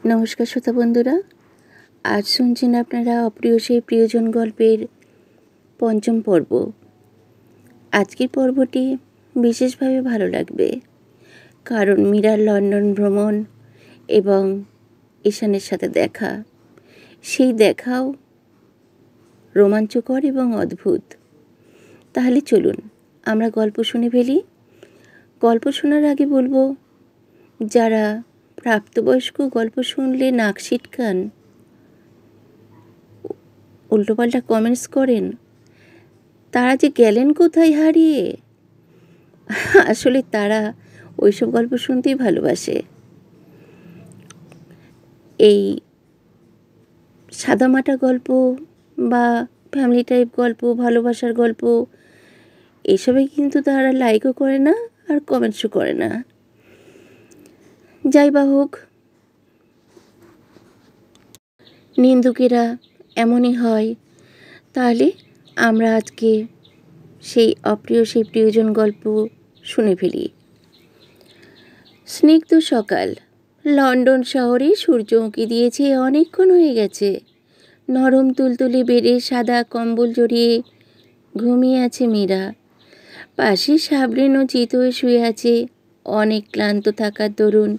নমস্কার শ্রোতা বন্ধুরা, আজ শুনছেন আপনারা অপ্রিয় সেই প্রিয়জন গল্পের পঞ্চম পর্ব। আজকের পর্বটি বিশেষভাবে ভালো লাগবে, কারণ মীরার লন্ডন ভ্রমণ এবং ঈশানের সাথে দেখা, সেই দেখাও রোমাঞ্চকর এবং অদ্ভুত। তাহলে চলুন আমরা গল্প শুনে ফেলি। গল্প শোনার আগে বলবো, যারা প্রাপ্তবয়স্ক গল্প শুনলে নাক সিটকান, উল্টোপাল্টা কমেন্টস করেন, তারা যে গেলেন কোথায় হারিয়ে। আসলে তারা ওইসব গল্প শুনতেই ভালোবাসে। এই সাদামাটা গল্প বা ফ্যামিলি টাইপ গল্প, ভালোবাসার গল্প, এসবে কিন্তু তারা লাইকও করে না আর কমেন্টসও করে না। যাই বা হোক, নিন্দুকেরা এমনই হয়। তাহলে আমরা আজকে সেই অপ্রিয় সেই প্রিয়জন গল্প শুনে ফেলি। স্নিগ্ধ সকাল। লন্ডন শহরে সূর্য উঁকি দিয়েছে, অনেকক্ষণ হয়ে গেছে। নরম তুলতুলে বেডে সাদা কম্বল জড়িয়ে ঘুমিয়ে আছে মীরা। পাশে সাবরিন ও চিত হয়ে শুয়ে আছে। অনেক ক্লান্ত থাকার দরুন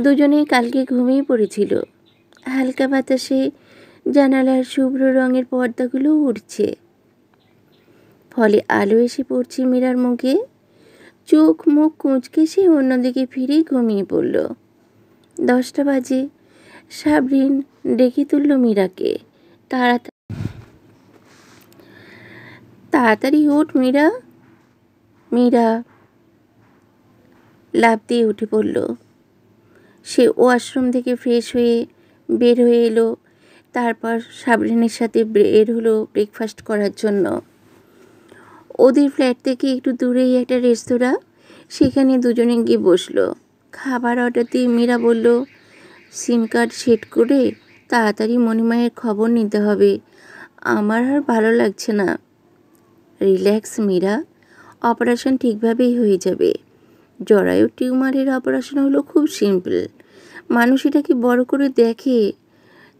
দুজনেই কালকে ঘুমিয়ে পড়েছিল। হালকা বাতাসে জানালার শুভ্র রঙের পর্দাগুলো উড়ছে, ফলে আলো এসে পড়ছে মীরার মুখে। চোখ মুখ কুঁচকে সে অন্যদিকে ফিরে ঘুমিয়ে পড়ল। 10টা বাজে। সাবরিন ডেকে তুলল মীরাকে। তাড়াতাড়ি ওঠ মীরা। মীরা লাফ দিয়ে উঠে পড়ল। সে ওয়াশরুম থেকে ফ্রেশ হয়ে বের হয়ে এলো। তারপর সাবরিনের সাথে বের হলো ব্রেকফাস্ট করার জন্য। ওদের ফ্ল্যাট থেকে একটু দূরেই একটা রেস্তোরাঁ, সেখানে দুজনে গিয়ে বসলো। খাবার অর্ডার দিয়ে মীরা বলল, সিম কার্ড সেট করে তাড়াতাড়ি মণিমায়ের খবর নিতে হবে, আমার আর ভালো লাগছে না। রিল্যাক্স মীরা, অপারেশন ঠিকভাবেই হয়ে যাবে। জরায়ু টিউমারের অপারেশন হলো খুব সিম্পল। মানুষ এটাকে বড় করে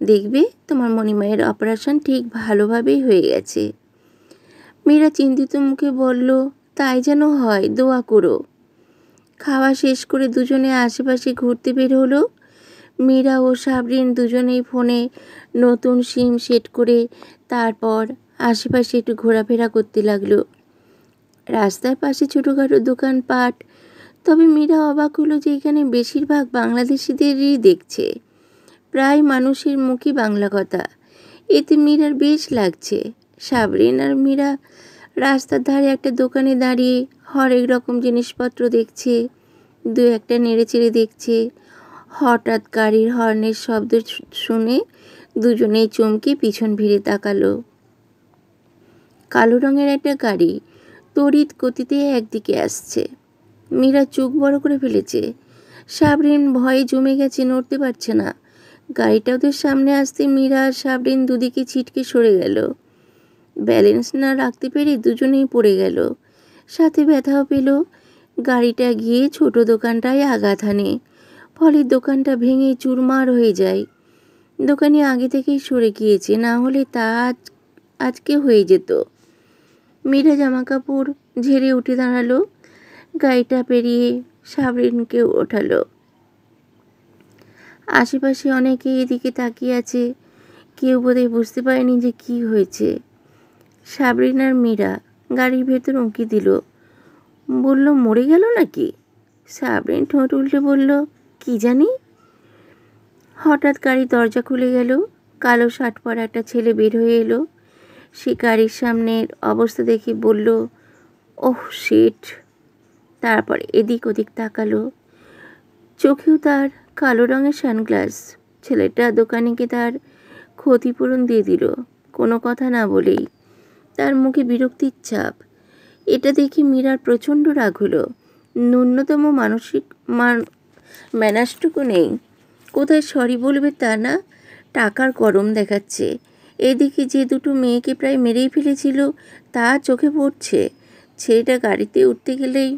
দেখবে তোমার মণিমায়ের অপারেশন ঠিক ভালোভাবেই হয়ে গেছে। মীরা চিন্তিত মুখে বলল, তাই যেন হয়, দোয়া করো। খাওয়া শেষ করে দুজনে আশেপাশে ঘুরতে বের হলো। মীরা ও সাবরিন দুজনেই ফোনে নতুন সিম সেট করে তারপর আশেপাশে একটু ঘোরাফেরা করতে লাগলো। রাস্তার পাশে ছোটোখাটো দোকানপাট, তবে মীরা অবাক হলো যে এখানে বেশিরভাগ বাংলাদেশিদেরই দেখছে। প্রায় মানুষের মুখে বাংলা কথা। এতে মীরার বেশ লাগছে। সাবরিন আর মীরা রাস্তার ধারে একটা দোকানে দাঁড়িয়ে হরেক রকম জিনিসপত্র দেখছে, দু একটা নেড়েচেড়ে দেখছে। হঠাৎ গাড়ির হর্নের শব্দ শুনে দুজনেই চমকে পিছন ফিরে তাকালো। কালো রঙের একটা গাড়ি তড়িৎ গতিতে একদিকে আসছে। মীরা চোখ বড় করে ফেলেছে। সাবরিন ভয়ে জমে গেছে, নড়তে পারছে না। গাড়িটা ওদের সামনে আসতে মীরা আর সাবরিন দুদিকে ছিটকে সরে গেল। ব্যালেন্স না রাখতে পেরে দুজনেই পড়ে গেল, সাথে ব্যথাও পেল। গাড়িটা গিয়ে ছোট দোকানটায় আঘাত হানে, ফলে দোকানটা ভেঙে চুরমার হয়ে যায়। দোকানি আগে থেকেই সরে গিয়েছে, না হলে তা আজকে হয়ে যেত। মীরা জামা কাপড় ঝেড়ে উঠে দাঁড়ালো। গাড়িটা পেরিয়ে সাবরিনকে ওঠালো। আশেপাশে অনেকে এদিকে তাকিয়ে আছে, কেউ বোধহয় বুঝতে পারেনি যে কি হয়েছে। সাবরিন আর মীরা গাড়ির ভেতর উঁকি দিল। বলল, মরে গেল নাকি? সাবরিন ঠোঁট উল্টে বলল, কি জানি। হঠাৎ গাড়ির দরজা খুলে গেল। কালো শার্ট পরা একটা ছেলে বের হয়ে এলো। সে গাড়ির সামনের অবস্থা দেখে বলল, ওহ শিট। তারপর এদিক ওদিক তাকালো। চোখেও তার কালো রঙের সানগ্লাস। ছেলেটা দোকানিকে তার ক্ষতিপূরণ দিয়ে দিল, কোনো কথা না বলেই। তার মুখে বিরক্তির ছাপ। এটা দেখে মীরার প্রচণ্ড রাগ হলো। ন্যূনতম মানসিক ম্যানার্সটুকু নেই। কোথায় সরি বলবে তা না, টাকার গরম দেখাচ্ছে। এদিকে যে দুটো মেয়েকে প্রায় মেরেই ফেলেছিল তা চোখে পড়ছে। ছেলেটা গাড়িতে উঠতে গেলেই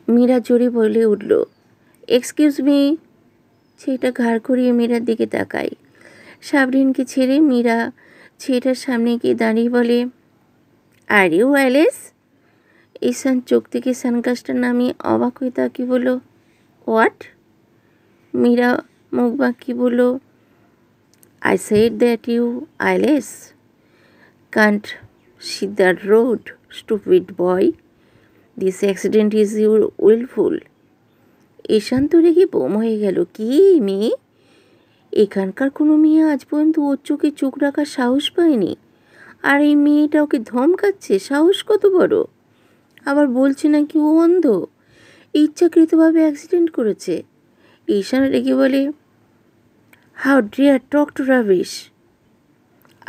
মীরা জোরে বলে উঠল, এক্সকিউজ মি। ছেলেটা ঘাড় ঘুরিয়ে মীরার দিকে তাকায়। সাবরিনকে ছেড়ে মীরা ছেলেটার সামনে গিয়ে দাঁড়িয়ে বলে, আর ইউ অ্যালেস? ঈশান চোখ থেকে সানগ্লাসটা নামিয়ে অবাক হয়ে তাকিয়ে বলল, হোয়াট? মীরা মুখ বাঁকিয়ে বলল, I said that you Alice can't see the road, stupid boy. This accident is your willful. ঈশান তো রেগে বোম হয়ে গেল। কি মেয়ে? এখানকার কোনো মেয়ে আজ পর্যন্ত ওর চোখে চোখ রাখার সাহস পায়নি, আর এই মেয়েটা ওকে ধমকাচ্ছে। সাহস কত বড়! আবার বলছে নাকি ও অন্ধ, ইচ্ছাকৃতভাবে অ্যাক্সিডেন্ট করেছে। ঈশান রেগে বলে, how dare talk to rubbish?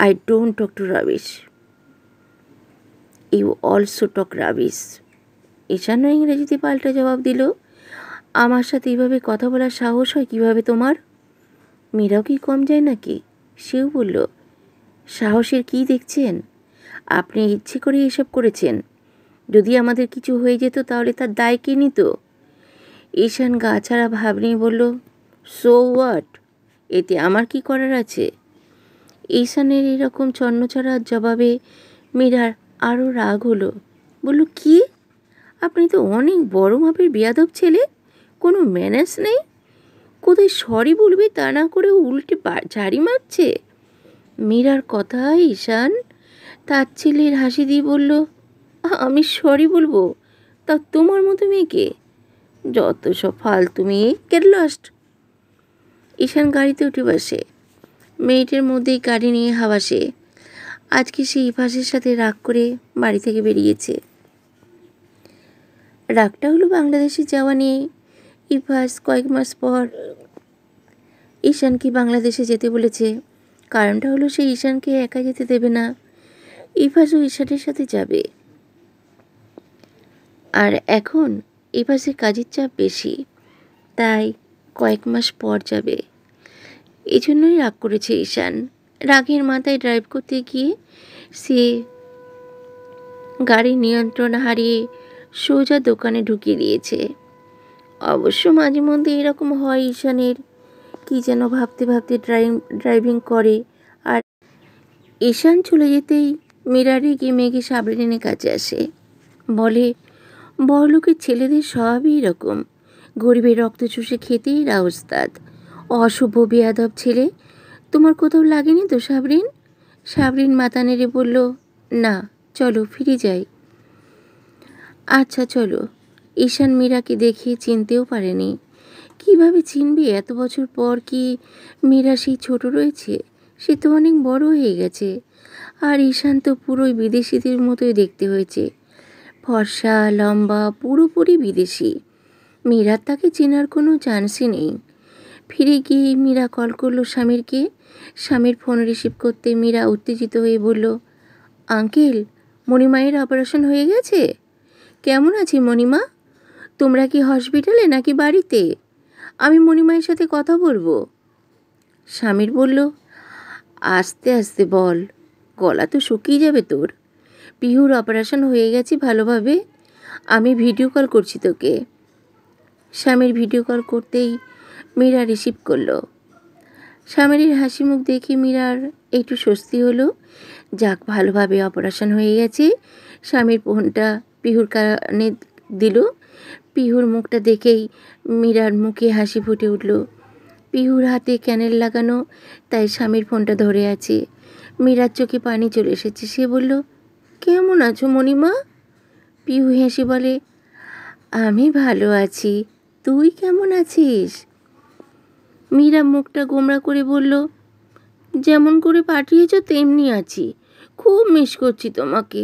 I don't talk to rubbish, you also talk rubbish. ঈশানও ইংরেজিতে পাল্টা জবাব দিল, আমার সাথে এইভাবে কথা বলার সাহস হয় কিভাবে তোমার? মীরাও কি কম যায় নাকি? সেও বলল, সাহসের কি দেখছেন? আপনি ইচ্ছে করে এসব করেছেন। যদি আমাদের কিছু হয়ে যেত তাহলে তার দায় কে নিত? ঈশান গা ছাড়া ভাব নিয়ে বলল, সো হোয়াট? এতে আমার কি করার আছে? ঈশানের এরকম ছন্নছাড়ার জবাবে মীরার আরও রাগ হলো। বলল, কি? আপনি তো অনেক বড় মাপের বেয়াদব ছেলে, কোনো ম্যানার্স নেই। কোথায় সরি বলবে তা না করে উল্টে ঝাড়ি মারছে। মীরার কথা ঈশান তার ছেলের হাসি দিয়ে বলল, আমি সরি বলবো? তা তোমার মতো মেয়েকে? যত সব ফালতু মেয়ে, গেট লস্ট। ঈশান গাড়িতে উঠে বসে। মেয়েটার মধ্যেই গাড়ি নিয়ে হাওয়াসে। আজকে সে ইফাসের সাথে রাগ করে বাড়ি থেকে বেরিয়েছে। রাগটা হলো বাংলাদেশে যাওয়া নিয়ে। ইফাস কয়েক মাস পর ঈশানকে বাংলাদেশে যেতে বলেছে। কারণটা হলো সে ঈশানকে একা যেতে দেবে না। ইফাসও ঈশানের সাথে যাবে। আর এখন ইফাসের কাজের চাপ বেশি, তাই কয়েক মাস পর যাবে। এই জন্যই রাগ করেছে ঈশান। রাগের মাথায় ড্রাইভ করতে গিয়ে সে গাড়ির নিয়ন্ত্রণ হারিয়ে সোজা দোকানে ঢুকিয়ে দিয়েছে। অবশ্য মাঝে মধ্যে এরকম হয় ঈশানের, কি যেন ভাবতে ভাবতে ড্রাইভিং করে। আর ঈশান চলে যেতেই মীরা রেগে মেঘে সাবরিনের কাছে আসে। বলে, বড়লোকের ছেলেদের সবই এরকম, গরিবের রক্ত চুষে খেতেই এরা ওস্তাদ। অশুভ বেয়াদব ছেলে। তোমার কোথাও লাগেনি তো সাবরিন? সাবরিন মাথা নেড়ে বলল, না, চলো ফিরে যাই। আচ্ছা চলো। ঈশান মীরাকে দেখে চিনতেও পারেনি। কিভাবে চিনবে? এত বছর পর কি মীরা সেই ছোট রয়েছে? সে তো অনেক বড় হয়ে গেছে। আর ঈশান তো পুরোই বিদেশিদের মতোই দেখতে হয়েছে, ফর্সা, লম্বা, পুরোপুরি বিদেশি। মীরার তাকে চেনার কোনো চান্সই নেই। ফিরে গিয়ে মীরা কল করলো স্বামীরকে। স্বামীর ফোন রিসিভ করতে মীরা উত্তেজিত হয়ে বলল, আঙ্কেল, মণিমায়ের অপারেশন হয়ে গেছে? কেমন আছে মণিমা? তোমরা কি হসপিটালে নাকি বাড়িতে? আমি মণিমায়ের সাথে কথা বলবো। স্বামীর বলল, আস্তে আস্তে বল, গলা তো শুকিয়ে যাবে তোর। পিহুর অপারেশন হয়ে গেছে ভালোভাবে। আমি ভিডিও কল করছি তোকে। স্বামীর ভিডিও কল করতেই মীরা রিসিভ করলো। স্বামীর হাসি মুখ দেখে মীরার একটু স্বস্তি হলো। যাক, ভালোভাবে অপারেশন হয়ে গেছে। স্বামীর ফোনটা পিহুর কানে দিল। পিহুর মুখটা দেখেই মীরার মুখে হাসি ফুটে উঠল। পিহুর হাতে ক্যানেল লাগানো, তাই স্বামীর ফোনটা ধরে আছে। মীরার চোখে পানি চলে এসেছে। সে বলল, কেমন আছো মণিমা? পিহু হেসে বলে, আমি ভালো আছি, তুই কেমন আছিস? মীরা মুখটা গোমড়া করে বলল, যেমন করে পাঠিয়েছ তেমনি আছি। খুব মিস করছি তোমাকে।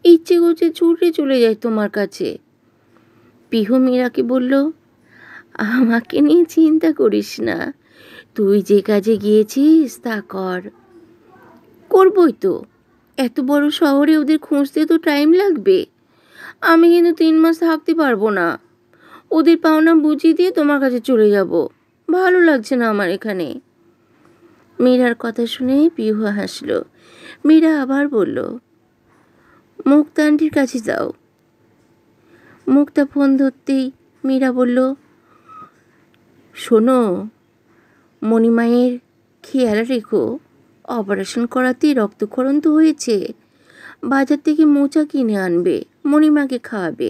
ইচ্ছে করছে ছুটে চলে যাই তোমার কাছে। পিহু মীরাকে বলল, আমাকে নিয়ে চিন্তা করিস না, তুই যে কাজে গিয়েছিস তা কর। করবই তো। এত বড় শহরে ওদের খুঁজতে তো টাইম লাগবে। আমি কিন্তু 3 মাস থাকতে পারবো না। ওদের পাওনা বুঝিয়ে দিয়ে তোমার কাছে চলে যাব। ভালো লাগছে না আমার এখানে। মীরার কথা শুনে পিহু হাসল। মীরা আবার বলল, মুক্তা আন্টির কাছে যাও। মুক্তা ফোন ধরতেই মীরা বলল, শোনো, মণিমায়ের খেয়াল রেখো, অপারেশন করাতেই রক্তক্ষরণ তো হয়েছে। বাজার থেকে মোচা কিনে আনবে, মণিমাকে খাওয়াবে,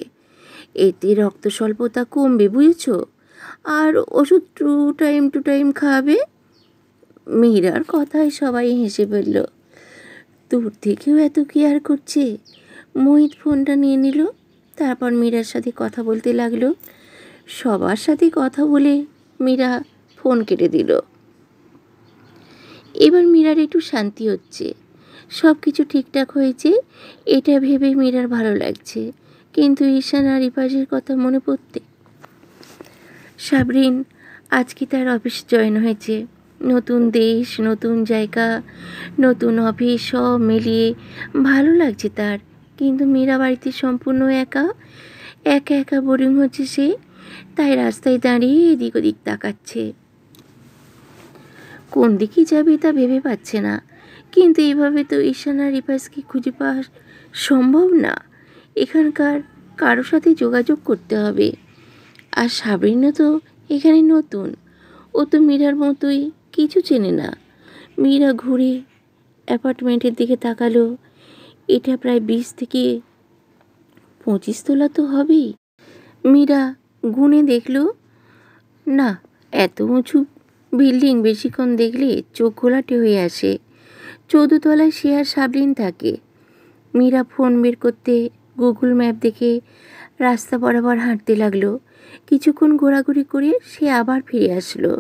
এতে রক্ত স্বল্পতা কমবে, বুঝেছ? আর ওষুধ টু টাইম খাওয়াবে। মীরার কথায় সবাই হেসে ফেলল। দূর থেকেও এত কেয়ার করছে। মোহিত ফোনটা নিয়ে নিল, তারপর মীরার সাথে কথা বলতে লাগলো। সবার সাথে কথা বলে মীরা ফোন কেটে দিল। এবার মীরার একটু শান্তি হচ্ছে, সব কিছু ঠিকঠাক হয়েছে এটা ভেবে মীরার ভালো লাগছে। কিন্তু ঈশান আর রিপাজের কথা মনে পড়তে সাবরিন আজকে তার অফিস জয়েন হয়েছে। নতুন দেশ, নতুন জায়গা, নতুন অফিস, সব মিলিয়ে ভালো লাগছে তার। কিন্তু মীরা বাড়িতে সম্পূর্ণ একা একা একা বোরিং হচ্ছে সে। তাই রাস্তায় দাঁড়িয়ে এদিক ওদিক তাকাচ্ছে, কোন দিকে যাবে তা ভেবে পাচ্ছে না। কিন্তু এইভাবে তো ঈশান আর রিপাজকে খুঁজে পাওয়া সম্ভব না। এখানকার কারোর সাথে যোগাযোগ করতে হবে। আর সাবরিনও তো এখানে নতুন, ও তো মীরার মতোই কিছু চেনে না। মীরা ঘুরে অ্যাপার্টমেন্টের দিকে তাকালো। এটা প্রায় 20 থেকে 25 তলা তো হবেই। মীরা গুনে দেখল, না, এত উঁচু বিল্ডিং বেশিক্ষণ দেখলে চোখ ঘোলাটে হয়ে আসে। 14 তলায় সে আর সাবরিন থাকে। মীরা ফোন বের করতে গুগল ম্যাপ দেখে রাস্তা বরাবর হাঁটতে লাগলো। কিছুক্ষণ ঘোরাঘুরি করে সে আবার ফিরে আসলো।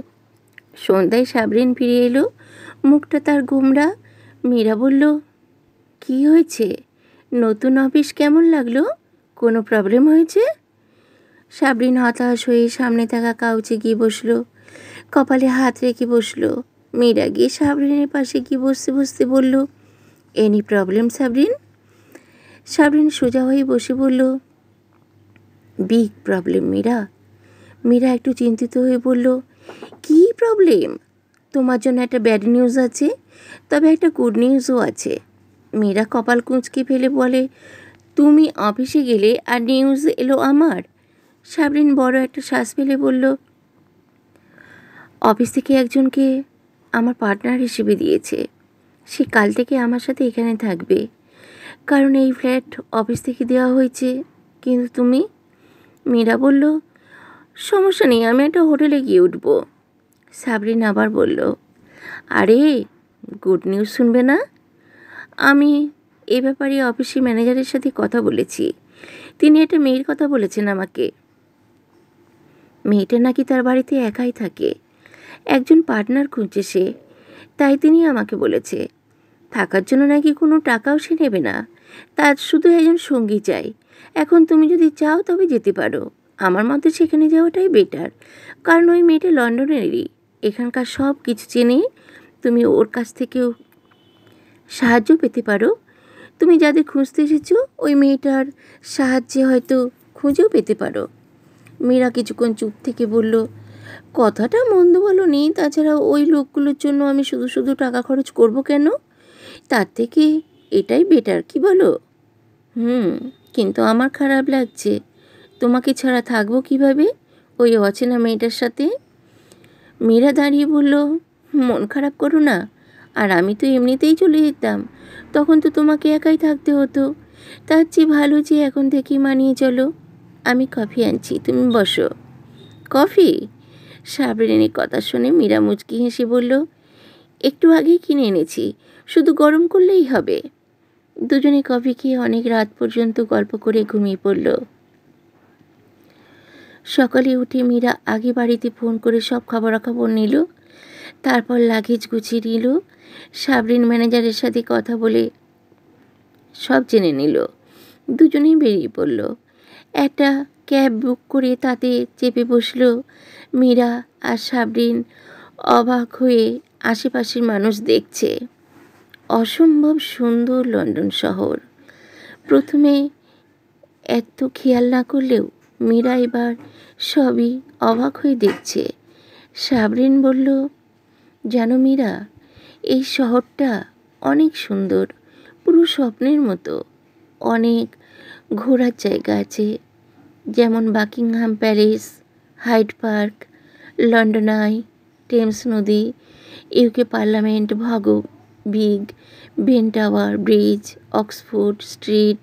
সন্ধ্যায় সাবরিন ফিরে এলো, মুখটা তার গোমড়া। মীরা বলল, কি হয়েছে? নতুন অফিস কেমন লাগলো? কোনো প্রবলেম হয়েছে? সাবরিন হতাশ হয়ে সামনে থাকা কাউচে গিয়ে বসলো, কপালে হাত রেখে বসলো। মীরা গিয়ে সাবরিনের পাশে গিয়ে বসতে বসতে বলল, এনি প্রবলেম সাবরিন? সাবরিন সোজা হয়ে বসে বলল, বিগ প্রবলেম মীরা। মীরা একটু চিন্তিত হয়ে বলল, কি প্রবলেম? তোমার জন্য একটা ব্যাড নিউজ আছে, তবে একটা গুড নিউজও আছে। মীরা কপাল কুঁচকে ফেলে বলে, তুমি অফিসে গেলে আর নিউজ এলো আমার? সাবরিন বড় একটা শ্বাস ফেলে বলল, অফিস থেকে একজনকে আমার পার্টনার হিসেবে দিয়েছে। সে কাল থেকে আমার সাথে এখানে থাকবে, কারণ এই ফ্ল্যাট অফিস থেকে দেওয়া হয়েছে। কিন্তু তুমি? মীরা বলল, সমস্যা নেই, আমি একটা হোটেলে গিয়ে উঠব। সাবরিন আবার বলল, আরে গুড নিউজ শুনবে না? আমি এ ব্যাপারে অফিসের ম্যানেজারের সাথে কথা বলেছি। তিনি একটা মেয়ের কথা বলেছেন আমাকে। মেয়েটা নাকি তার বাড়িতে একাই থাকে, একজন পার্টনার খুঁজছে সে। তাই তিনি আমাকে বলেছে, থাকার জন্য নাকি কোনো টাকাও সে নেবে না, তার শুধু একজন সঙ্গী চাই। এখন তুমি যদি চাও তবে যেতে পারো। আমার মতে সেখানে যাওয়াটাই বেটার, কারণ ওই মেয়েটা লন্ডনেরই, এখানকার সব কিছু চেনে। তুমি ওর কাছ থেকেও সাহায্য পেতে পারো। তুমি যাদের খুঁজতে এসেছো ওই মেয়েটার সাহায্যে হয়তো খুঁজেও পেতে পারো। মীরা কিছুক্ষণ চুপ থেকে বলল, কথাটা মন্দ বলোনি, তাছাড়া ওই লোকগুলোর জন্য আমি শুধু শুধু টাকা খরচ করব কেন? তার থেকে এটাই বেটার, কি বলো? কিন্তু আমার খারাপ লাগছে, তোমাকে ছাড়া থাকবো কিভাবে ওই অচেনা মেয়েটার সাথে? মীরা দাঁড়িয়ে বলল, মন খারাপ করো না, আর আমি তো এমনিতেই চলে যেতাম, তখন তো তোমাকে একাই থাকতে হতো। তার চেয়ে ভালো যে এখন থেকেই মানিয়ে চলো। আমি কফি আনছি, তুমি বসো। কফি? সাবরিনের কথা শুনে মীরা মুচকি হেসে বলল, একটু আগেই কিনে এনেছি, শুধু গরম করলেই হবে। দুজনে কফি খেয়ে অনেক রাত পর্যন্ত গল্প করে ঘুমিয়ে পড়ল। সকালে উঠে মীরা আগে বাড়িতে ফোন করে সব খবরাখবর নিল, তারপর লাগেজ গুছিয়ে নিল। সাবরিন ম্যানেজারের সাথে কথা বলে সব জেনে নিল। দুজনেই বেরিয়ে পড়ল। একটা ক্যাব বুক করে তাতে চেপে বসল মীরা। আর সাবরিন অবাক হয়ে আশেপাশের মানুষ দেখছে। অসম্ভব সুন্দর লন্ডন শহর। প্রথমে এত খেয়াল না করলেও মীরা এবার সবই অবাক হয়ে দেখছে। সাবরিন বলল, জানো মীরা, এই শহরটা অনেক সুন্দর, পুরো স্বপ্নের মতো। অনেক ঘোরার জায়গা আছে, যেমন Buckingham Palace, Hyde Park, London Eye, Thames নদী, UK Parliament Big Ben Tower Bridge, Oxford Street,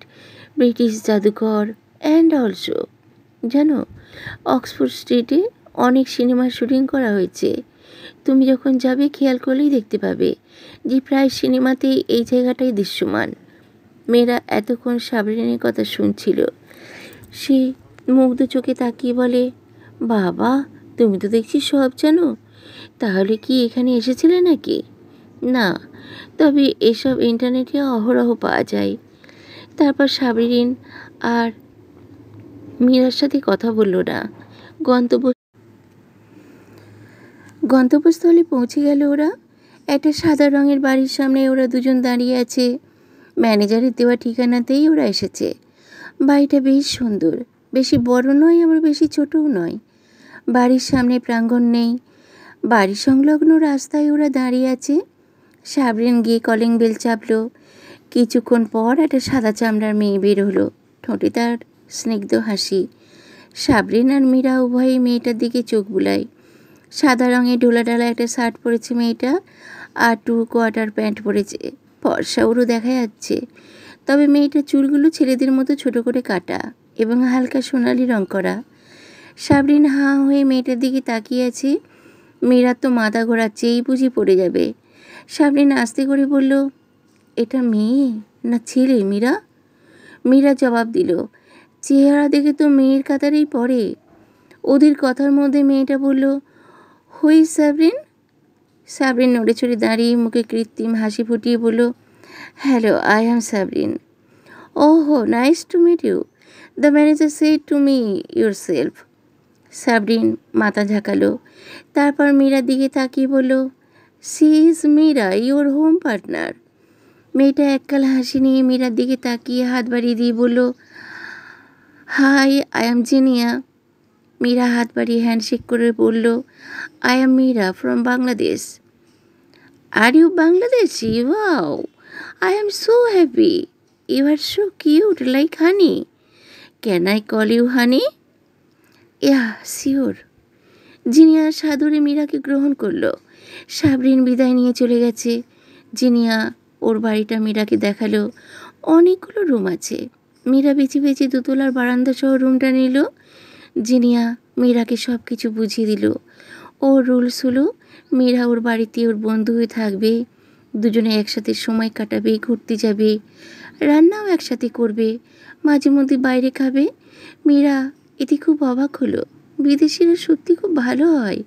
British জাদুঘর অ্যান্ড অলসো জানো, অক্সফোর্ড স্ট্রিটে অনেক সিনেমার শুটিং করা হয়েছে। তুমি যখন যাবে খেয়াল করলেই দেখতে পাবে যে প্রায় সিনেমাতেই এই জায়গাটাই দৃশ্যমান। মেয়েরা এতক্ষণ সাবরিনের কথা শুনছিল। সে মুগ্ধ চোখে তাকিয়ে বলে, বাবা, তুমি তো দেখছি সব জানো। তাহলে কি এখানে এসেছিলে নাকি? না, তবে এসব ইন্টারনেটে অহরহ পাওয়া যায়। তারপর সাবরিন আর মীরার সাথে কথা বলল না। গন্তব্যস্থলে পৌঁছে গেল ওরা। একটা সাদা রঙের বাড়ির সামনে ওরা দুজন দাঁড়িয়ে আছে। ম্যানেজারের দেওয়া ঠিকানাতেই ওরা এসেছে। বাড়িটা বেশ সুন্দর, বেশি বড় নয় আবার বেশি ছোটও নয়। বাড়ির সামনে প্রাঙ্গণ নেই। বাড়ি সংলগ্ন রাস্তায় ওরা দাঁড়িয়ে আছে। সাবরিন গিয়ে কলিং বেল চাপল। কিছুক্ষণ পর একটা সাদা চামড়ার মেয়ে বের হলো, ঠোঁটে তার স্নিগ্ধ হাসি। সাবরিন আর মীরা উভয়ই মেয়েটার দিকে চোখ বুলায়। সাদা রঙের ঢোলাঢালা একটা শার্ট পরেছে মেয়েটা, আর 2 কোয়ার্টার প্যান্ট পরেছে। ফর্সা উড়ো দেখা যাচ্ছে, তবে মেয়েটার চুলগুলো ছেলেদের মতো ছোট করে কাটা এবং হালকা সোনালি রং করা। সাবরিন হাঁ হয়ে মেয়েটার দিকে তাকিয়ে আছে। মীরা তো মাথা ঘোরাচ্ছে, এই বুঝি পড়ে যাবে। সাবরিন আস্তে করে বলল, এটা মেয়ে না ছেলে মীরা? মীরা জবাব দিল, চেহারা দেখে তো মেয়ের কাতারেই পড়ে। ওদের কথার মধ্যে মেয়েটা বলল, হুই সাবরিন? সাবরিন নড়ে চড়ে দাঁড়িয়ে মুখে কৃত্রিম হাসি ফুটিয়ে বলল, হ্যালো, আই অ্যাম সাবরিন। ওহো, nice to meet you. The manager said to me yourself. Sabrin মাথা ঝাঁকালো। তারপর মীরার দিকে তাকিয়ে বলল, she is Meera, your home partner. মেয়েটা এককাল হাসি নিয়ে মীরার দিকে তাকিয়ে হাত বাড়িয়ে দিয়ে বলল, hi, I am Zinia. Mira হাত বাড়িয়ে হ্যান্ডশেক করে বলল, I am Mira from Bangladesh. Are you Bangladeshi? Wow, I am so happy. You are so cute like honey. Can I call you honey? Yeah, sure. Zinia সাদরে মীরাকে গ্রহণ করলো। সাবরিন বিদায় নিয়ে চলে গেছে। জিনিয়া ওর বাড়িটা মীরাকে দেখালো। অনেকগুলো রুম আছে। মীরা বেছে বেছে দোতলার বারান্দা সহ রুমটা নিল। জিনিয়া মীরাকে সব কিছু বুঝিয়ে দিল। ওর রুলস হলো, মীরা ওর বাড়িতে ওর বন্ধু হয়ে থাকবে, দুজনে একসাথে সময় কাটাবে, ঘুরতে যাবে, রান্নাও একসাথে করবে, মাঝে মধ্যে বাইরে খাবে। মীরা এতে খুব অবাক হলো। বিদেশিরা সত্যি খুব ভালো হয়,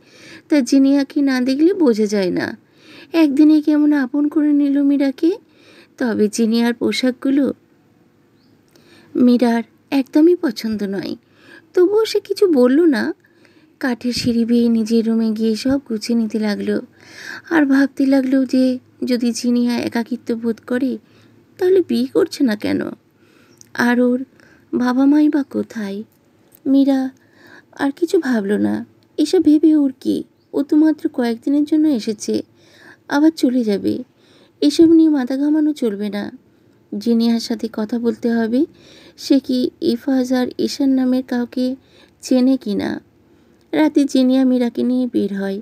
তা জিনিয়াকে না দেখলে বোঝা যায় না। একদিনে কেমন আপন করে নিল মীরাকে। তবে জিনিয়ার পোশাকগুলো মীরার একদমই পছন্দ নয়। তবুও সে কিছু বলল না। কাঠের সিঁড়ি বেয়ে নিজের রুমে গিয়ে সব গুছিয়ে নিতে লাগলো। আর ভাবতে লাগলো যে যদি জিনিয়া একাকিত্ব বোধ করে তাহলে বিয়ে করছে না কেন? আর ওর বাবা মাই বা কোথায়? মীরা আর কিছু ভাবলো না। এসব ভেবে ওর কি? ও তো মাত্র কয়েকদিনের জন্য এসেছে, আবার চলে যাবে। এসব নিয়ে মাথা ঘামানো চলবে না। জিনিয়ার সাথে কথা বলতে হবে। সে কি ইফাজ আর ঈশান নামের কাউকে চেনে কি না। রাতে জিনিয়া মীরাকে নিয়ে বের হয়।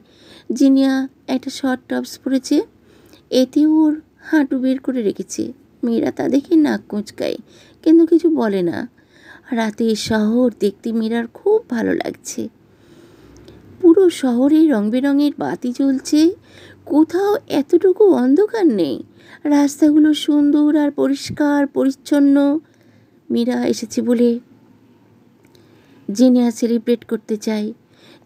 জিনিয়া একটা শর্ট টপস পরেছে, এতে ওর হাঁটু বের করে রেখেছে। মীরা তা দেখে নাক কুঁচকায়, কিন্তু কিছু বলে না। রাতে শহর দেখতে মীরার খুব ভালো লাগছে। পুরো শহরে রং বেরঙের বাতি জ্বলছে, কোথাও এতটুকু অন্ধকার নেই। রাস্তাগুলো সুন্দর আর পরিষ্কার পরিচ্ছন্ন। মীরা এসেছে বলে জিনিয়া সেলিব্রেট করতে চায়,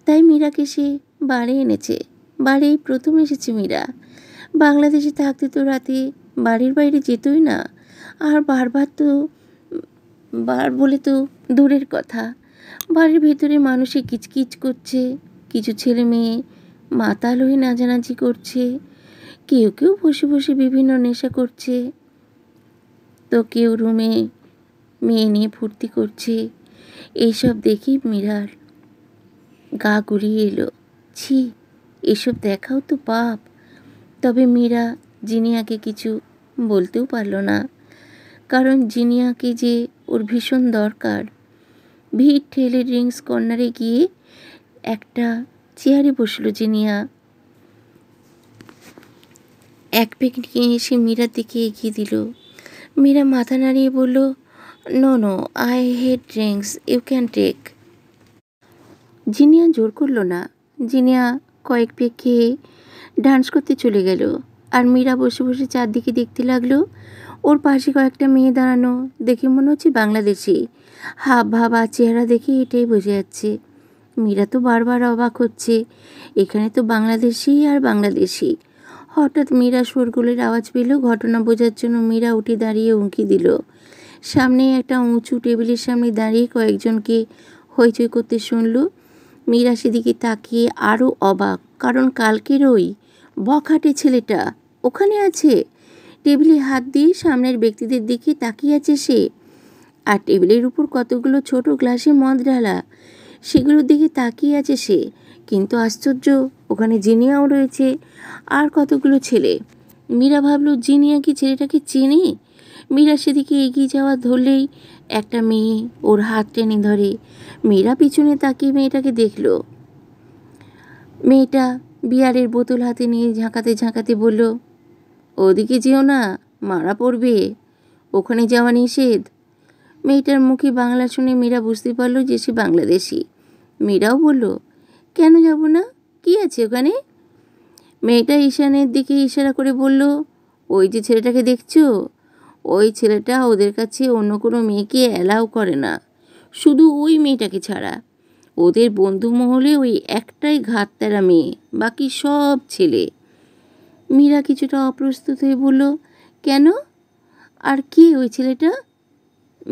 তাই মীরাকে সে বাড়ি এনেছে। বাড়ি প্রথম এসেছে মীরা। বাংলাদেশে থাকতে তো রাতে বাড়ির বাইরে যেতই না, আর বার বলে তো দূরের কথা। বাড়ির ভেতরে মানুষে কিচকিচ করছে, কিছু ছেলে মেয়ে মাতাল হয়ে নাচানাচি করছে, কেউ কেউ বসে বসে বিভিন্ন নেশা করছে, তো কেউ রুমে মেয়ে নিয়ে ফুর্তি করছে। এইসব দেখি মীরার গা গুলিয়ে এলো। ছি, এসব দেখাও তো পাপ। তবে মীরা জিনিয়াকে কিছু বলতেও পারল না, কারণ জিনিয়াকে যে ওর ভীষণ দরকার। ভিড় ঠেলে ড্রিঙ্কস কর্নারে গিয়ে একটা চেয়ারে বসলো জিনিয়া। এক পেক নিয়ে এসে মীরার দিকে এগিয়ে দিল। মীরা মাথা নাড়িয়ে বলল, no no, I hate drinks, you can take. Zinia জোর করল না। জিনিয়া কয়েক পেক খেয়ে ডান্স করতে চলে গেল। আর মীরা বসে বসে চারদিকে দেখতে লাগলো। ওর পাশে কয়েকটা মেয়ে দাঁড়ানো, দেখে মনে হচ্ছে বাংলাদেশি। হাব ভাব আর চেহারা দেখে এটাই বোঝা যাচ্ছে। মীরা তো বারবার অবাক হচ্ছে, এখানে তো বাংলাদেশি আর বাংলাদেশি। হঠাৎ মীরা শোরগোলের আওয়াজ পেল। ঘটনা বোঝার জন্য মীরা উঠে দাঁড়িয়ে উঁকি দিল। সামনে একটা উঁচু টেবিলের সামনে দাঁড়িয়ে কয়েকজনকে হইচই করতে শুনল। মীরা সেদিকে তাকিয়ে আরও অবাক, কারণ কালকের ওই বখাটে ছেলেটা ওখানে আছে। টেবিলে হাত দিয়ে সামনের ব্যক্তিদের দিকে তাকিয়ে আছে সে। আর টেবিলের উপর কতগুলো ছোট গ্লাসে মদ ঢালা, সেগুলোর দিকে তাকিয়ে আছে সে। কিন্তু আশ্চর্য, ওখানে জিনিয়াও রয়েছে আর কতগুলো ছেলে। মীরা ভাবল, জিনিয়া কি ছেলেটাকে চেনে? মীরা সেদিকে এগিয়ে যাওয়া ধরলেই একটা মেয়ে ওর হাত টেনে ধরে। মীরা পিছনে তাকিয়ে মেয়েটাকে দেখল। মেয়েটা বিয়ারের বোতল হাতে নিয়ে ঝাঁকাতে ঝাঁকাতে বলল, ওদিকে যেও না, মারা পড়বে, ওখানে যাওয়া নিষেধ। মেয়েটার মুখে বাংলা শুনে মীরা বুঝতে পারল যে সে বাংলাদেশি। মীরাও বলল, কেন যাব না, কি আছে ওখানে? মেয়েটা ঈশানের দিকে ইশারা করে বলল, ওই যে ছেলেটাকে দেখছো, ওই ছেলেটা ওদের কাছে অন্য কোনো মেয়েকে অ্যালাউ করে না, শুধু ওই মেয়েটাকে ছাড়া। ওদের বন্ধু মহলে ওই একটাই ঘাটতেরা মেয়ে, বাকি সব ছেলে। মীরা কিছুটা অপ্রস্তুত হয়ে বলল, কেন, আর কে ওই ছেলেটা?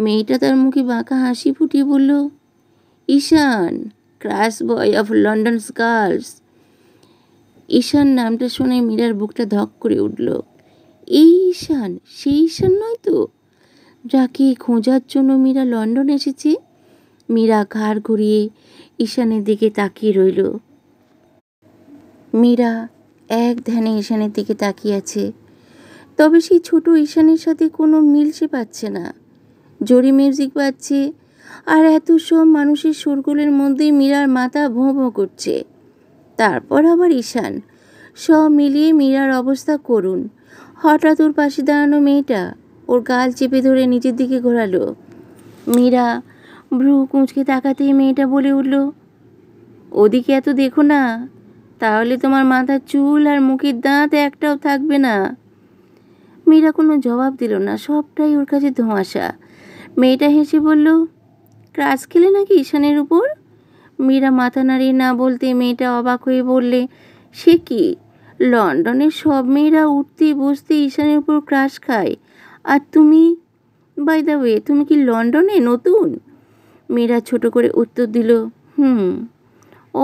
মেয়েটা তার মুখে বাঁকা হাসি ফুটিয়ে বলল, Ishaan, crush boy of London's girls. Ishaan নামটা শুনে মীরার বুকটা ধক করে উঠল। এই ঈশান, সেই ঈশান নয় তো যাকে খোঁজার জন্য মীরা লন্ডন এসেছে? মীরা ঘাড় ঘুরিয়ে ঈশানের দিকে তাকিয়ে রইল। মীরা এক ধ্যানে ঈশানের দিকে তাকিয়ে আছে, তবে সেই ছোট ঈশানের সাথে কোনো মিল সে পাচ্ছে না। জরি মিউজিক বাজছে আর এত সব মানুষের শোরগোলের মধ্যেই মীরার মাথা ভোঁ ভোঁ করছে। তারপর আবার ঈশান, সব মিলিয়ে মীরার অবস্থা করুণ। হঠাৎ ওর পাশে দাঁড়ানো মেয়েটা ওর গাল চেপে ধরে নিচের দিকে ঘোরালো। মীরা ভ্রু কুঁচকে তাকাতেই মেয়েটা বলে উঠল, ওদিকে এত দেখো না, তাহলে তোমার মাথার চুল আর মুখের দাঁত একটাও থাকবে না। মীরা কোনো জবাব দিল না, সবটাই ওর কাছে ধোঁয়াশা। মেয়েটা হেসে বলল, ক্রাশ খেলে নাকি ঈশানের উপর? মীরা মাথা নাড়িয়ে না বলতে মেয়েটা অবাক হয়ে বললে, সে কি, লন্ডনের সব মেয়েরা উঠতে বসতে ঈশানের উপর ক্রাশ খায়, আর তুমি, বাই দ্য ওয়ে, তুমি কি লন্ডনে নতুন? মীরা ছোট করে উত্তর দিল,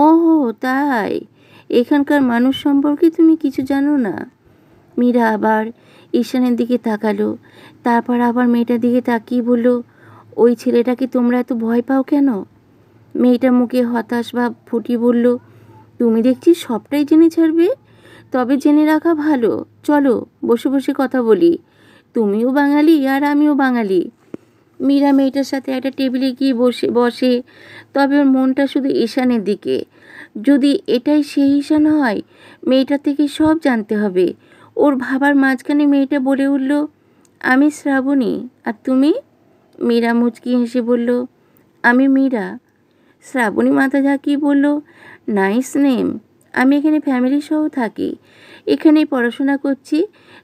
ওহো তাই, এখানকার মানুষ সম্পর্কে তুমি কিছু জানো না। মীরা আবার ঈশানের দিকে তাকালো, তারপর আবার মেয়েটার দিকে তাকিয়ে বলল, ওই ছেলেটাকে তোমরা এত ভয় পাও কেন? মেয়েটা মুখে হতাশ ভাব ফুটিয়ে বলল, তুমি দেখছি সবটাই জেনে ছাড়বে, তবে জেনে রাখা ভালো। চলো বসে বসে কথা বলি, তুমিও বাঙালি আর আমিও বাঙালি। মীরা মেয়েটার সাথে একটা টেবিলে গিয়ে বসে, তবে ওর মনটা শুধু ঈশানের দিকে। যদি এটাই সেই ঈশান হয়, মেয়েটা থেকে সব জানতে হবে। ওর ভাবার মাঝখানে মেয়েটা বলে উঠল, আমি শ্রাবণী, আর তুমি? মীরা মুচকি হেসে বলল, আমি মীরা। শ্রাবণী মাথা ঝাঁকিয়ে বলল, নাইস নেম, আমি এখানে ফ্যামিলি সহ থাকি, এখানেই পড়াশোনা করছি।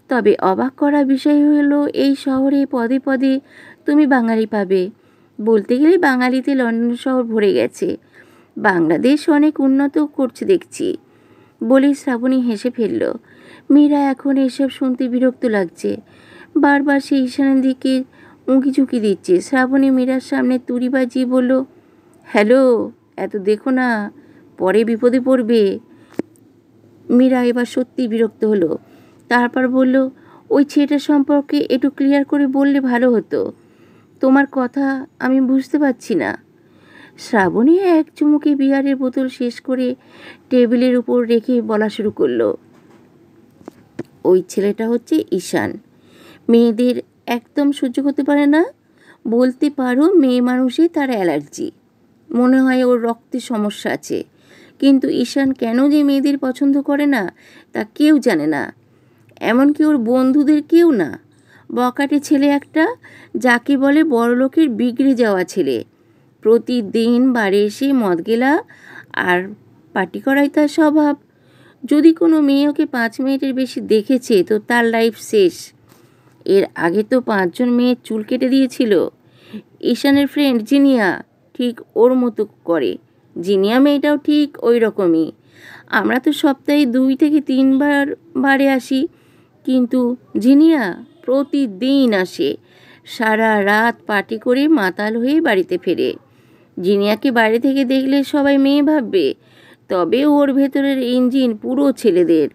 তবে অবাক করা বিষয় হলো, এই শহরে পদে পদে তুমি বাঙালি পাবে। বলতে গেলে বাঙালিতে লন্ডন শহর ভরে গেছে, বাংলাদেশ অনেক উন্নত করছে দেখছি। বলে শ্রাবণী হেসে ফেলল। মীরা এখন এসব শুনতে বিরক্ত লাগছে, বারবার সেই ঈশানের দিকে উঁকি ঝুঁকি দিচ্ছে। শ্রাবণী মীরার সামনে তুড়ি বাজিয়ে বলল, হ্যালো, এত দেখো না, পরে বিপদে পড়বে। মীরা এবার সত্যি বিরক্ত হলো। তারপর বলল, ওই ছেলেটার সম্পর্কে একটু ক্লিয়ার করে বললে ভালো হতো, তোমার কথা আমি বুঝতে পারছি না। শ্রাবণী এক চুমুকে বিয়ারের বোতল শেষ করে টেবিলের উপর রেখে বলা শুরু করলো, ওই ছেলেটা হচ্ছে ঈশান, মেয়েদের একদম সহ্য করতে পারে না। বলতে পারো মেয়ে মানুষে তার অ্যালার্জি, মনে হয় ওর রক্তের সমস্যা আছে। কিন্তু ঈশান কেন যে মেয়েদের পছন্দ করে না তা কেউ জানে না। এমনকি ওর বন্ধুদের কেউ না, বকাটে ছেলে একটা, যাকে বলে বড়লোকের বিগড়ে যাওয়া ছেলে। প্রতিদিন বাড়ি এসে মদ গেলা আর পার্টি করাই তার স্বভাব। যদি কোনো মেয়ে ওকে 5 মিনিটের বেশি দেখেছে তো তার লাইফ শেষ। এর আগে তো 5 জন মেয়ের চুল কেটে দিয়েছিল। ঈশানের ফ্রেন্ড জিনিয়া ঠিক ওর মতো করে। জিনিয়া মেয়েটাও ঠিক ওই রকমই। আমরা তো সপ্তাহে 2 থেকে 3 বার বাড়ি আসি, কিন্তু জিনিয়া প্রতিদিন আসে, সারা রাত পার্টি করে মাতাল হয়ে বাড়িতে ফেরে। জিনিয়াকে বাইরে থেকে দেখলে সবাই মেয়ে ভাববে, তবে ওর ভেতরের ইঞ্জিন পুরো ছেলেদের।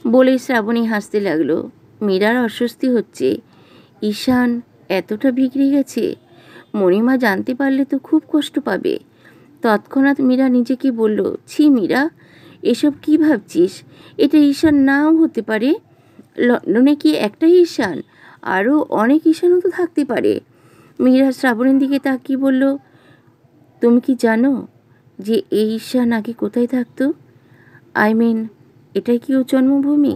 বলে শ্রাবণী হাসতে লাগলো। মীরার অস্বস্তি হচ্ছে। ঈশান এতটা বিগড়ে গেছে, মণিমা জানতে পারলে তো খুব কষ্ট পাবে। তৎক্ষণাৎ মীরা নিজেকে বলল, ছি মীরা, এসব কি ভাবছিস? এটা ঈশান নাও হতে পারে। লন্ডনে কি একটাই ঈশান? আরও অনেক ঈশানও তো থাকতে পারে। মীরা শ্রাবণীর দিকে তাকিয়ে বলল, তুমি কি জানো যে এই ঈশান আগে কোথায় থাকতো? আই মিন, এটাই কি ওর জন্মভূমি?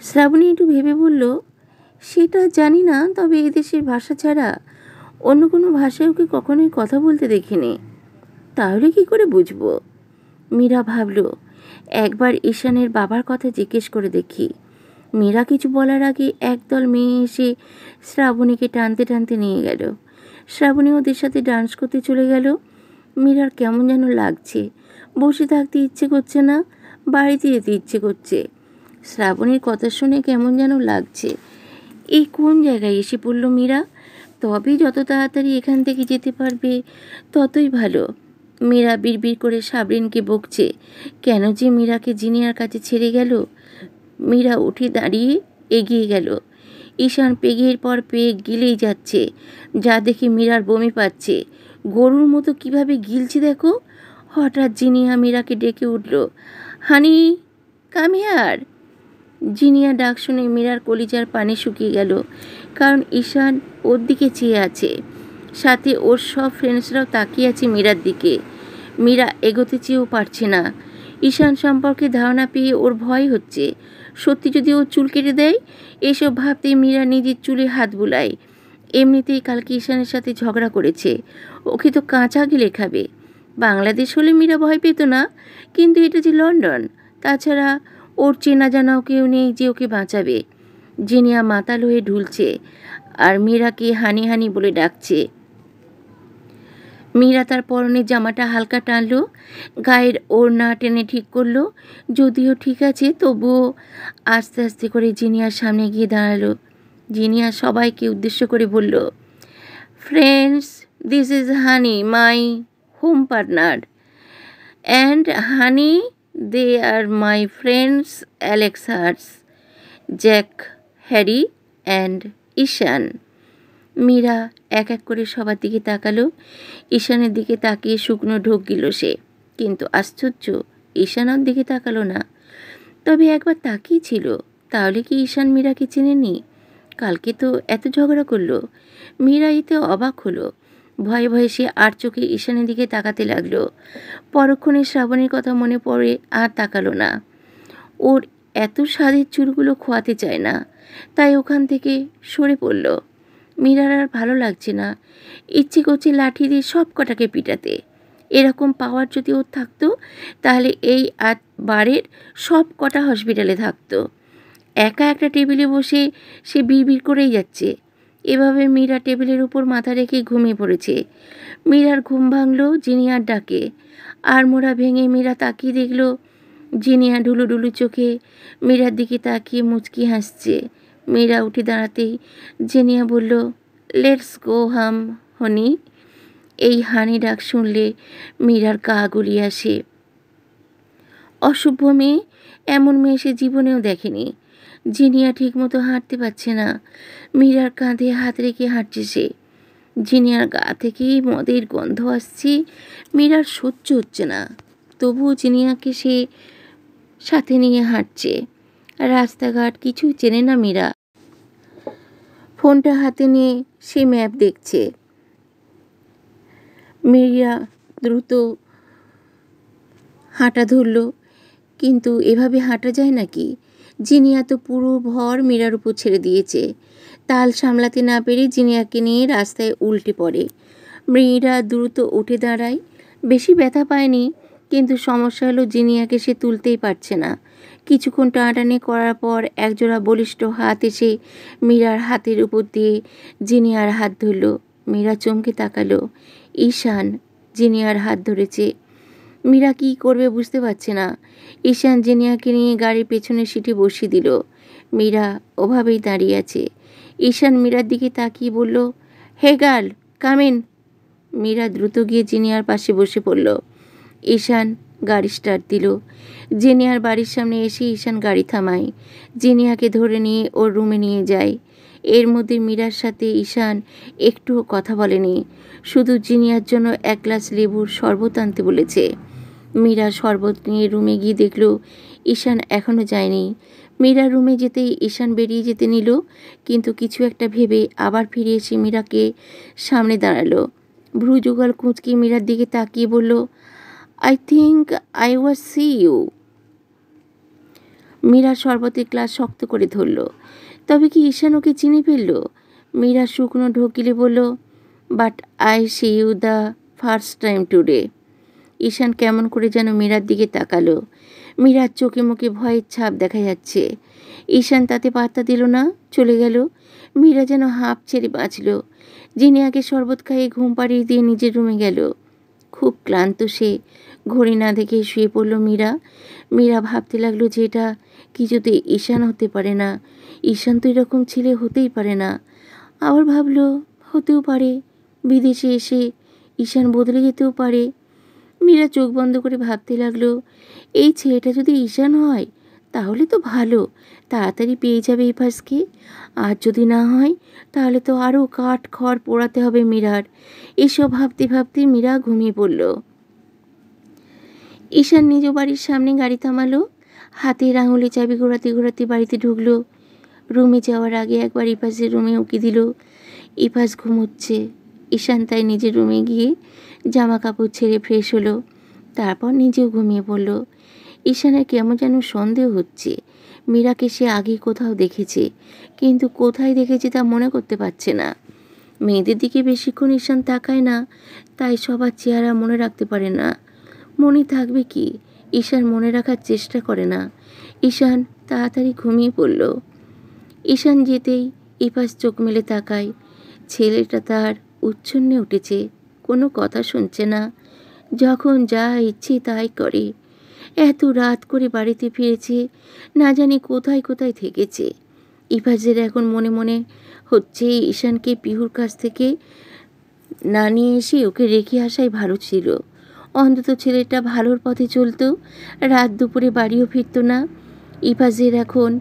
শ্রাবণী একটু ভেবে বলল, সেটা জানি না, তবে এদেশের ভাষা ছাড়া অন্য কোনো ভাষায় ওকে কখনোই কথা বলতে দেখিনি। তাহলে কি করে বুঝবো? মীরা ভাবল, একবার ঈশানের বাবার কথা জিজ্ঞেস করে দেখি। মীরা কিছু বলার আগে একদল মেয়ে এসে শ্রাবণীকে টানতে টানতে নিয়ে গেল। শ্রাবণী ওদের সাথে ডান্স করতে চলে গেল। মীরার কেমন যেন লাগছে, বসে থাকতে ইচ্ছে করছে না, বাড়িতে যেতে ইচ্ছে করছে। শ্রাবণীর কথা শুনে কেমন যেন লাগছে। এই কোন জায়গায় এসে পড়ল মীরা? তবে যত তাড়াতাড়ি এখান থেকে যেতে পারবে ততই ভালো। মীরা বিড়বিড় করে সাবরিনকে বকছে, কেন যে মীরাকে জিনিয়ার কাছে ছেড়ে গেল। মীরা উঠে দাঁড়িয়ে এগিয়ে গেল। ঈশান পেগের পর পেগ গিলেই যাচ্ছে, যা দেখে মীরার বমি পাচ্ছে। গরুর মতো কিভাবে গিলছে দেখো। হঠাৎ জিনিয়া মীরাকে ডেকে উঠল, হানি, কাম হিয়ার। জিনিয়া ডাক শুনে মীরার কলিজার পানি শুকিয়ে গেল, কারণ ঈশান ওর দিকে চেয়ে আছে। সাথে ওর সব ফ্রেন্ডসরাও তাকিয়ে আছে মীরার দিকে। মীরা এগোতে চেয়েও পারছে না। ঈশান সম্পর্কে ধারণা পেয়ে ওর ভয় হচ্ছে। সত্যি যদি ও চুল কেটে দেয়? এসব ভাবতেই মীরা নিজের চুলে হাত বুলায়। এমনিতেই কালকে ঈশানের সাথে ঝগড়া করেছে, ওকে তো কাঁচা গিলে খাবে। বাংলাদেশ হলে মীরা ভয় পেত না, কিন্তু এটা যে লন্ডন, তাছাড়া ওর চেনা জানাও কেউ নেই যে ওকে বাঁচাবে। জিনিয়া মাতাল হয়ে ঢুলছে আর মীরাকে হানি হানি বলে ডাকছে। মীরা তার পরনের জামাটা হালকা টানলো, গায়ের ওড়না টেনে ঠিক করলো। যদিও ঠিক আছে, তবুও আস্তে আস্তে করে জিনিয়ার সামনে গিয়ে দাঁড়ালো। জিনিয়া সবাইকে উদ্দেশ্য করে বলল, friends, this is honey, my home partner, and honey, they are my friends Alex Hers, Jack, Harry and Ishaan. মীরা এক এক করে সবার দিকে তাকালো। ঈশানের দিকে তাকিয়ে শুকনো ঢোক গিল সে, কিন্তু আশ্চর্য, ঈশানের দিকে তাকালো না। তবে একবার তাকিয়েছিল। তাহলে কি ঈশান মীরাকে চেনেনি? কালকে তো এত ঝগড়া করলো। মীরা এতে অবাক হলো। ভয়ে ভয়ে সে আর চোখে ঈশানের দিকে তাকাতে লাগলো। পরক্ষণে শ্রাবণীর কথা মনে পড়ে আর তাকালো না। ওর এত স্বাদের চুলগুলো খোয়াতে চায় না, তাই ওখান থেকে সরে পড়ল। মীরার আর ভালো লাগছে না। ইচ্ছে করছে লাঠি দিয়ে সব কটাকে পিটাতে। এরকম পাওয়ার যদি ওর থাকতো, তাহলে এই বারের সব কটা হসপিটালে থাকতো। একা একটা টেবিলে বসে সে বিড়বিড় করেই যাচ্ছে। এভাবে মীরা টেবিলের উপর মাথা রেখে ঘুমিয়ে পড়েছে। মীরার ঘুম ভাঙল জিনিয়ার ডাকে। আর মোড়া ভেঙে মীরা তাকিয়ে দেখল জিনিয়া ঢুলু ঢুলু চোখে মীরার দিকে তাকিয়ে মুচকি হাসছে। মীরা উঠে দাঁড়াতেই জিনিয়া বলল, লেটস গো হাম হনি। এই হানি ডাক শুনলে মীরার গা গুলিয়ে আসে। অসভ্য মেয়ে, এমন মেয়ে সে জীবনেও দেখেনি। জিনিয়া ঠিকমতো হাঁটতে পারছে না। মীরার কাঁধে হাত রেখে হাঁটছে সে। জিনিয়ার গা থেকেই মদের গন্ধ আসছে। মীরার সহ্য হচ্ছে না, তবুও জিনিয়াকে সে সাথে নিয়ে হাঁটছে। রাস্তাঘাট কিছুই চেনে না মীরা। ফোনটা হাতে নিয়ে সে ম্যাপ দেখছে। মীরা দ্রুত হাঁটা ধরল। কিন্তু এভাবে হাঁটা যায় নাকি? জিনিয়া তো পুরো ভর মীরার উপর ছেড়ে দিয়েছে। তাল সামলাতে না পেরে জিনিয়াকে নিয়ে রাস্তায় উল্টে পড়ে। মীরা দ্রুত উঠে দাঁড়ায়। বেশি ব্যথা পায়নি, কিন্তু সমস্যা হলো জিনিয়াকে সে তুলতেই পারছে না। কিছুক্ষণ টানাটানি করার পর একজোড়া বলিষ্ঠ হাত এসে মীরার হাতের উপর দিয়ে জিনিয়ার হাত ধরল। মীরা চমকে তাকালো। ঈশান জিনিয়ার হাত ধরেছে। মীরা কী করবে বুঝতে পারছে না। ঈশান জিনিয়াকে নিয়ে গাড়ির পেছনের সিটে বসিয়ে দিল। মীরা ওভাবেই দাঁড়িয়ে আছে। ঈশান মীরার দিকে তাকিয়ে বলল, হে গার্ল, কাম ইন। মীরা দ্রুত গিয়ে জিনিয়ার পাশে বসে পড়ল। ঈশান গাড়ি স্টার্ট দিল। জিনিয়ার বাড়ির সামনে এসে ঈশান গাড়ি থামায়। জিনিয়াকে ধরে নিয়ে ওর রুমে নিয়ে যায়। এর মধ্যে মীরার সাথে ঈশান একটুও কথা বলেনি, শুধু জিনিয়ার জন্য এক গ্লাস লেবুর শরবত আনতে বলেছে। মীরা শরবত নিয়ে রুমে গিয়ে দেখল ঈশান এখনও যায়নি। মীরা রুমে যেতেই ঈশান বেরিয়ে যেতে নিল, কিন্তু কিছু একটা ভেবে আবার ফিরে এসে মীরাকে সামনে দাঁড়ালো। ভ্রু যুগল কুঁচকে মীরার দিকে তাকিয়ে বলল, I think I was see you. Mira শরবতের গ্লাস শক্ত করে ধরল। তবে কি ঈশান ওকে চিনে ফেলল? মীরা শুকনো ঢোক গিলে বলল, but I see you the first time today. Ishaan কেমন করে যেন মীরার দিকে তাকালো। মীরার চোখে মুখে ভয়ের ছাপ দেখা যাচ্ছে। ঈশান তাতে পাত্তা দিল না, চলে গেল। মীরা যেন হাঁপ ছেড়ে বাঁচল। জিনিয়াকে শরবত খাইয়ে ঘুম পাড়িয়ে দিয়ে নিজের রুমে গেল। খুব ক্লান্ত সে। ঘড়ি না দেখে শুয়ে পড়ল মীরা। মীরা ভাবতে লাগলো যে এটা কিছুতেই ঈশান হতে পারে না। ঈশান তো এরকম ছেলে হতেই পারে না। আবার ভাবলো হতেও পারে, বিদেশে এসে ঈশান বদলে যেতেও পারে। মীরা চোখ বন্ধ করে ভাবতে লাগলো, এই ছেলেটা যদি ঈশান হয় তাহলে তো ভালো, তাড়াতাড়ি পেয়ে যাবে ইফাজকে। আর যদি না হয় তাহলে তো আরও কাঠ খড় পোড়াতে হবে মীরার। এসব ভাবতে ভাবতে মীরা ঘুমিয়ে পড়ল। ঈশান নিজ বাড়ির সামনে গাড়ি থামালো। হাতের আঙুলে চাবি ঘোরাতে ঘোরাতে বাড়িতে ঢুকলো। রুমে যাওয়ার আগে একবার ইফাজের রুমে উঁকি দিল। ইফাজ ঘুমোচ্ছে। ঈশান তাই নিজের রুমে গিয়ে জামা কাপড় ছেড়ে ফ্রেশ হলো। তারপর নিজেও ঘুমিয়ে পড়ল। ঈশানের কেমন যেন সন্দেহ হচ্ছে। মীরাকে সে আগে কোথাও দেখেছে, কিন্তু কোথায় দেখেছে তা মনে করতে পারছে না। মেয়েদের দিকে বেশিক্ষণ ঈশান তাকায় না, তাই সবার চেহারা মনে রাখতে পারে না। মনে থাকবে কি, ঈশান মনে রাখার চেষ্টা করে না। ঈশান তাড়াতাড়ি ঘুমিয়ে পড়ল। ঈশান যেতেই ইফাজ চোখ মেলে তাকায়। ছেলেটা তার উচ্ছন্নে উঠেছে, কোনো কথা শুনছে না, যখন যা ইচ্ছে তাই করে। এত রাত করে বাড়িতে ফিরেছে, না জানি কোথায় কোথায় থেকেছে। ইফাজের এখন মনে মনে হচ্ছে ঈশানকে পিহুর কাছ থেকে না নিয়ে এসে ওকে রেখে আসাই ভালো ছিল। অন্তত ছেলেটা ভালোর পথে চলত, রাত দুপুরে বাড়িও ফিরত না। ইফাজের এখন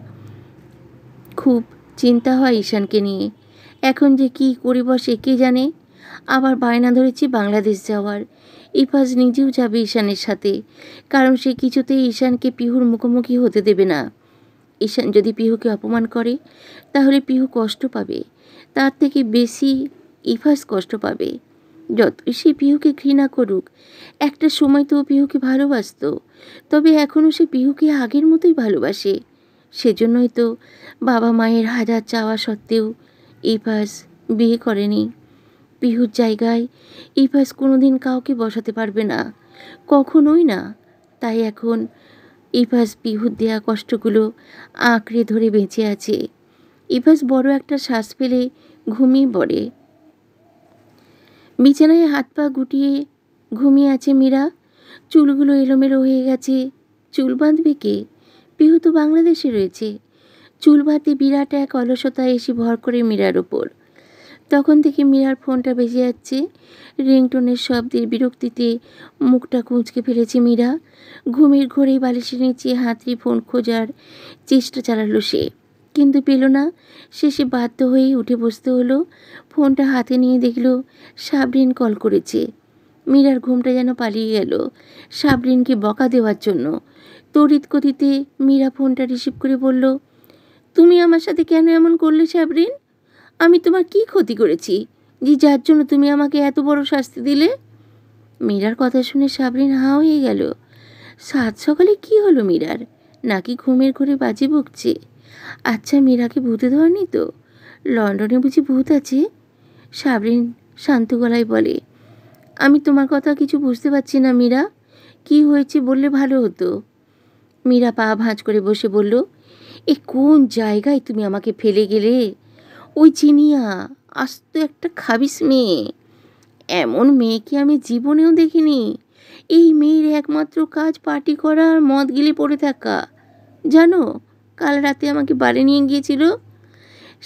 খুব চিন্তা হয় ঈশানকে নিয়ে। এখন যে কি করে বসে কে জানে। আবার বায়না ধরেছে বাংলাদেশ যাওয়ার। ইফাজ নিজেও যাবে ঈশানের সাথে, কারণ সে কিছুতেই ঈশানকে পিহুর মুখোমুখি হতে দেবে না। ঈশান যদি পিহুকে অপমান করে তাহলে পিহু কষ্ট পাবে, তার থেকে বেশি ইফাজ কষ্ট পাবে। যতই সে পিহুকে ঘৃণা করুক, একটা সময় তো পিহুকে ভালোবাসত, তবে এখনও সে পিহুকে আগের মতোই ভালোবাসে। সেজন্যই তো বাবা মায়ের হাজার চাওয়া সত্ত্বেও ইফাজ বিয়ে করেনি। পিহুর জায়গায় ইফাজ কোনোদিন কাউকে বসাতে পারবে না, কখনোই না। তাই এখন ইফাজ পিহুর দেয়া কষ্টগুলো আঁকড়ে ধরে বেঁচে আছে। ইফাজ বড় একটা শ্বাস ফেলে ঘুমিয়ে পড়ে। বিছানায় হাত পা গুটিয়ে ঘুমিয়ে আছে মীরা। চুলগুলো এলোমেলো হয়ে গেছে। চুল বাঁধবে কে? পিহু তো বাংলাদেশে রয়েছে। চুল বাঁধতে বিরাট এক অলসতা এসে ভর করে মীরার ওপর। তখন থেকে মীরার ফোনটা বেজে যাচ্ছে। রিংটোনের শব্দের বিরক্তিতে মুখটা কুঁচকে ফেলেছে মীরা। ঘুমের ঘোরেই বালিশের নিচে হাতড়ে ফোন খোঁজার চেষ্টা চালালো সে, কিন্তু পেল না। শেষে বাধ্য হয়েই উঠে বসতে হলো। ফোনটা হাতে নিয়ে দেখল সাবরিন কল করেছে। মীরার ঘুমটা যেন পালিয়ে গেল সাবরিনকে বকা দেওয়ার জন্য। তড়িৎ গতিতে মীরা ফোনটা রিসিভ করে বলল, তুমি আমার সাথে কেন এমন করলে সাবরিন? আমি তোমার কি ক্ষতি করেছি যে যার জন্য তুমি আমাকে এত বড় শাস্তি দিলে? মীরার কথা শুনে সাবরিন হাঁ হয়ে গেল। সাত সকালে কি হলো মীরার? নাকি ঘুমের ঘরে বাজে বকছে? আচ্ছা, মীরাকে ভূতে ধরেনি তো? লন্ডনে বুঝি ভূত আছে? সাবরিন শান্ত গলায় বলে। আমি তোমার কথা কিছু বুঝতে পারছি না মীরা। কি হয়েছে বললে ভালো হতো। মীরা পা ভাঁজ করে বসে বলল, এ কোন জায়গায় তুমি আমাকে ফেলে গেলে? ওই জিনিয়া আস্ত একটা খাবিস মেয়ে। এমন মেয়েকে আমি জীবনেও দেখিনি। এই মেয়ের একমাত্র কাজ পার্টি করা আর মদ গিলে পড়ে থাকা। জানো, কাল রাতে আমাকে বাড়ি নিয়ে গিয়েছিল।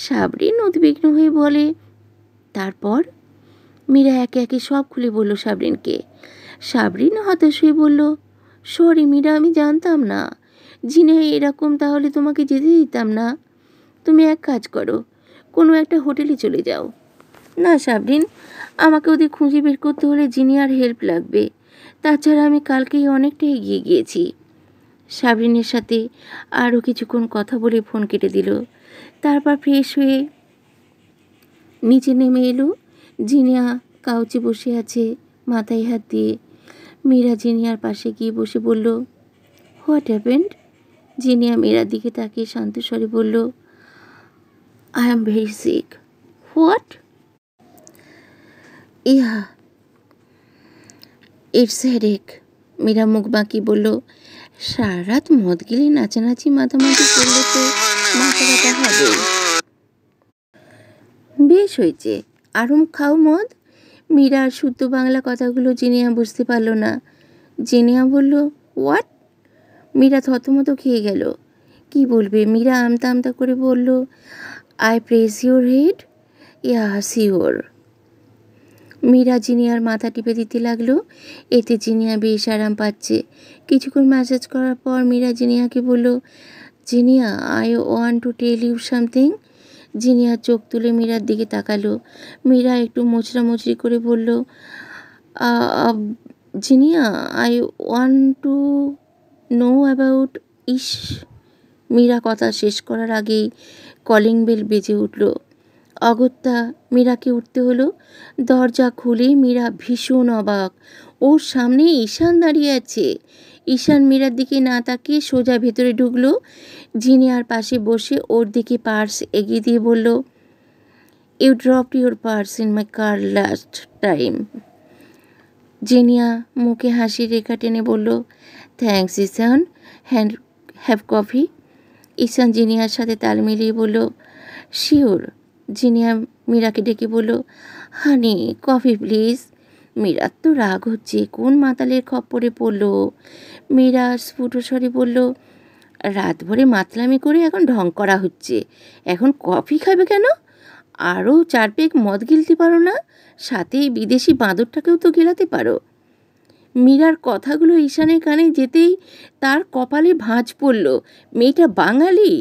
সাবরিন উদ্বিগ্ন হয়ে বলে, তারপর? মীরা একে একে সব খুলে বলল সাবরিনকে। সাবরিন হতাশ হয়ে বলল, সরি মীরা, আমি জানতাম না। জিনিয়া এরকম, তাহলে তোমাকে যেতে দিতাম না। তুমি এক কাজ করো, কোনো একটা হোটেলে চলে যাও। না সাবরিন, আমাকে ওদের খুঁজে বের করতে হলে জিনিয়ার হেল্প লাগবে। তাছাড়া আমি কালকেই অনেকটা এগিয়ে গিয়েছি। সাবরিনের সাথে আরও কিছুক্ষণ কথা বলে ফোন কেটে দিল। তারপর ফ্রেশ হয়ে নিচে নেমে এলো। জিনিয়া কাউচে বসে আছে, মাথায় হাত দিয়ে। মীরা জিনিয়ার পাশে গিয়ে বসে বলল, হোয়াট হ্যাপেন্ড? জিনিয়া মীরার দিকে তাকিয়ে শান্ত স্বরে বলল, I am very sick. What? Yeah, it's headache. Mira মুখ বাঁকিয়ে বলল, সারা রাত মদ গিলে নাচানাচি মাথামাতি করলে তো মাথা ব্যথা হবে। বেশ হয়েছে, আরও খাও মদ। মীরার শুদ্ধ বাংলা কথাগুলো জিনিয়া বুঝতে পারল না। জিনিয়া বলল, হোয়াট? মীরা থতমত খেয়ে গেল। কি বলবে? মীরা আমতা আমতা করে বলল, I press your head. Yeah sure. Mira জিনিয়ার মাথা টিপে দিতে লাগলো। এতে জিনিয়া বেশ আরাম পাচ্ছে। কিছুক্ষণ ম্যাসাজ করার পর মীরা জিনিয়াকে বলল, Jinia, I want to tell you something. Zinia চোখ তুলে মীরার দিকে তাকালো। মীরা একটু মোচড়ামুচড়ি করে বলল, Jinia, I want to know about his. Meera কথা শেষ করার আগেই কলিং বেল বেজে উঠল। অগত্যা মীরাকে উঠতে হলো। দরজা খুলে মীরা ভীষণ অবাক। ওর সামনে ঈশান দাঁড়িয়ে আছে। ঈশান মীরার দিকে না তাকিয়ে সোজা ভেতরে ঢুকলো। জিনিয়ার পাশে বসে ওর দিকে পার্স এগিয়ে দিয়ে বলল, you dropped your purse in my car last time. জিনিয়া মুখে হাসির রেখা টেনে বলল, thanks Ishan, have coffee. Ishan জিনিয়ার সাথে তাল মিলিয়ে বলল, শিওর। জিনিয়া মীরাকে ডেকে বলল, হানি, কফি প্লিজ। মীরার তো রাগ হচ্ছে, কোন মাতালের খপ্পরে পড়ল। মীরা স্ফুট স্বরে বলল, রাত ভরে মাতলামি করে এখন ঢং করা হচ্ছে, এখন কফি খাবে কেন? আরও 4 পেগ মদ গিলতে পারো না? সাথে এই বিদেশি বাঁদরটাকেও তো গেলাতে পারো। মীরার কথাগুলো ঈশানের কানে যেতেই তার কপালে ভাঁজ পড়ল। মেয়েটা বাঙালি,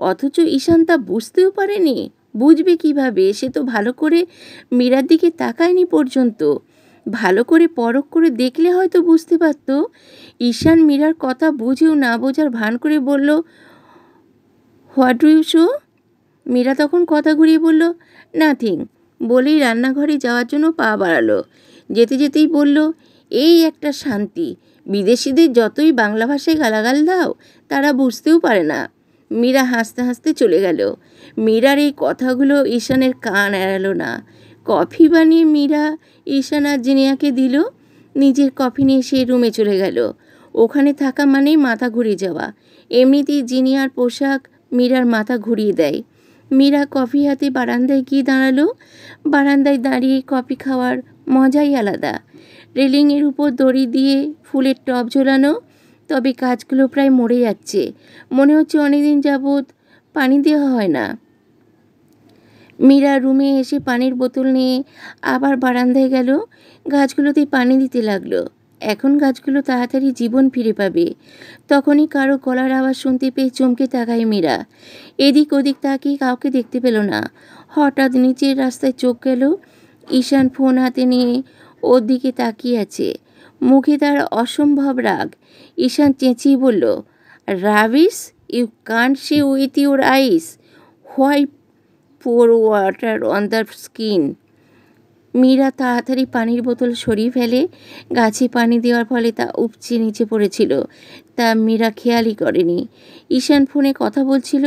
অথচ ঈশান তা বুঝতেও পারেনি। বুঝবে কিভাবে? সে তো ভালো করে মীরার দিকে তাকায়নি পর্যন্ত। ভালো করে পরখ করে দেখলে হয়তো বুঝতে পারত। ঈশান মীরার কথা বুঝেও না বোঝার ভান করে বলল, what do you show? Mira তখন কথা ঘুরিয়ে বলল, নাথিং, বলেই রান্নাঘরে যাওয়ার জন্য পা বাড়ালো। যেতে যেতেই বলল, এই একটা শান্তি, বিদেশিদের যতই বাংলা ভাষায় গালাগাল দাও তারা বুঝতেও পারে না। মীরা হাসতে হাসতে চলে গেল। মীরার এই কথাগুলো ঈশানের কান এড়ালো না। কফি বানিয়ে মীরা ঈশান আর জিনিয়াকে দিল। নিজের কফি নিয়ে সে রুমে চলে গেল। ওখানে থাকা মানেই মাথা ঘুরিয়ে যাওয়া। এমনিতেই জিনিয়ার পোশাক মীরার মাথা ঘুরিয়ে দেয়। মীরা কফি হাতে বারান্দায় গিয়ে দাঁড়ালো। বারান্দায় দাঁড়িয়ে কফি খাওয়ার মজাই আলাদা। রেলিংয়ের উপর দড়ি দিয়ে ফুলের টব ঝোলানো, তবে গাছগুলো প্রায় মরে যাচ্ছে। মনে হচ্ছে অনেকদিন যাবৎ পানি দেওয়া হয় না। মীরা রুমে এসে পানির বোতল নিয়ে আবার বারান্দায় গেল। গাছগুলোতে পানি দিতে লাগলো। এখন গাছগুলো তাড়াতাড়ি জীবন ফিরে পাবে। তখনই কারো গলার আওয়াজ শুনতে পেয়ে চমকে তাকায় মীরা। এদিক ওদিক তাকিয়ে কাউকে দেখতে পেল না। হঠাৎ নিচের রাস্তায় চোখ গেল। ঈশান ফোন হাতে নিয়ে ওর দিকে তাকিয়ে আছে। মুখে তার অসম্ভব রাগ। ঈশান চেঁচিয়ে বলল, rubbish, you can't see with your eyes, why pour water on the skin. Mira তাড়াতাড়ি পানির বোতল সরিয়ে ফেলে। গাছে পানি দেওয়ার ফলে তা উপচে নিচে পড়েছিল, তা মীরা খেয়ালই করেনি। ঈশান ফোনে কথা বলছিল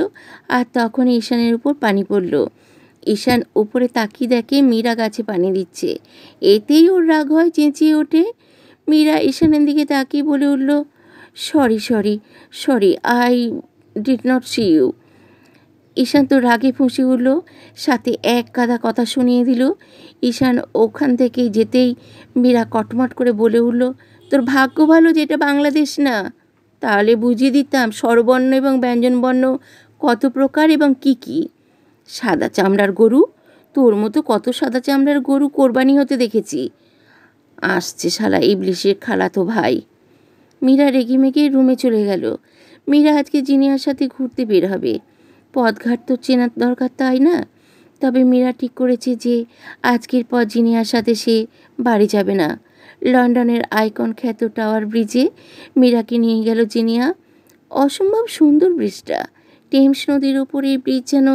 আর তখনই ঈশানের উপর পানি পড়ল। ঈশান উপরে তাকিয়ে দেখে মীরা গাছে পানি দিচ্ছে। এতেই ওর রাগ হয়, চেঁচিয়ে ওঠে। মীরা ঈশানের দিকে তাকিয়ে বলে উঠল, sorry sorry sorry, I did not see you. Ishaan তো রাগে ফুঁসে উঠল, সাথে এক গাদা কথা শুনিয়ে দিল। ঈশান ওখান থেকে যেতেই মীরা কটমট করে বলে উঠল, তোর ভাগ্য ভালো যে এটা বাংলাদেশ না, তাহলে বুঝিয়ে দিতাম স্বরবর্ণ এবং ব্যঞ্জনবর্ণ কত প্রকার এবং কি কি। সাদা চামড়ার গরু, তোর মতো কত সাদা চামড়ার গরু কোরবানি হতে দেখেছি। আসছে শালা ইবলিশের খালাতো ভাই। মীরা রেগে মেগে রুমে চলে গেল। মীরা আজকে জিনিয়ার সাথে ঘুরতে বের হবে। পথঘাট তো চেনার দরকার, তাই না? তবে মীরা ঠিক করেছে যে আজকের পর জিনিয়ার সাথে সে বাড়ি যাবে না। লন্ডনের আইকন খ্যাত টাওয়ার ব্রিজে মীরাকে নিয়ে গেল জিনিয়া। অসম্ভব সুন্দর ব্রিজটা। টেমস নদীর ওপর এই ব্রিজ যেন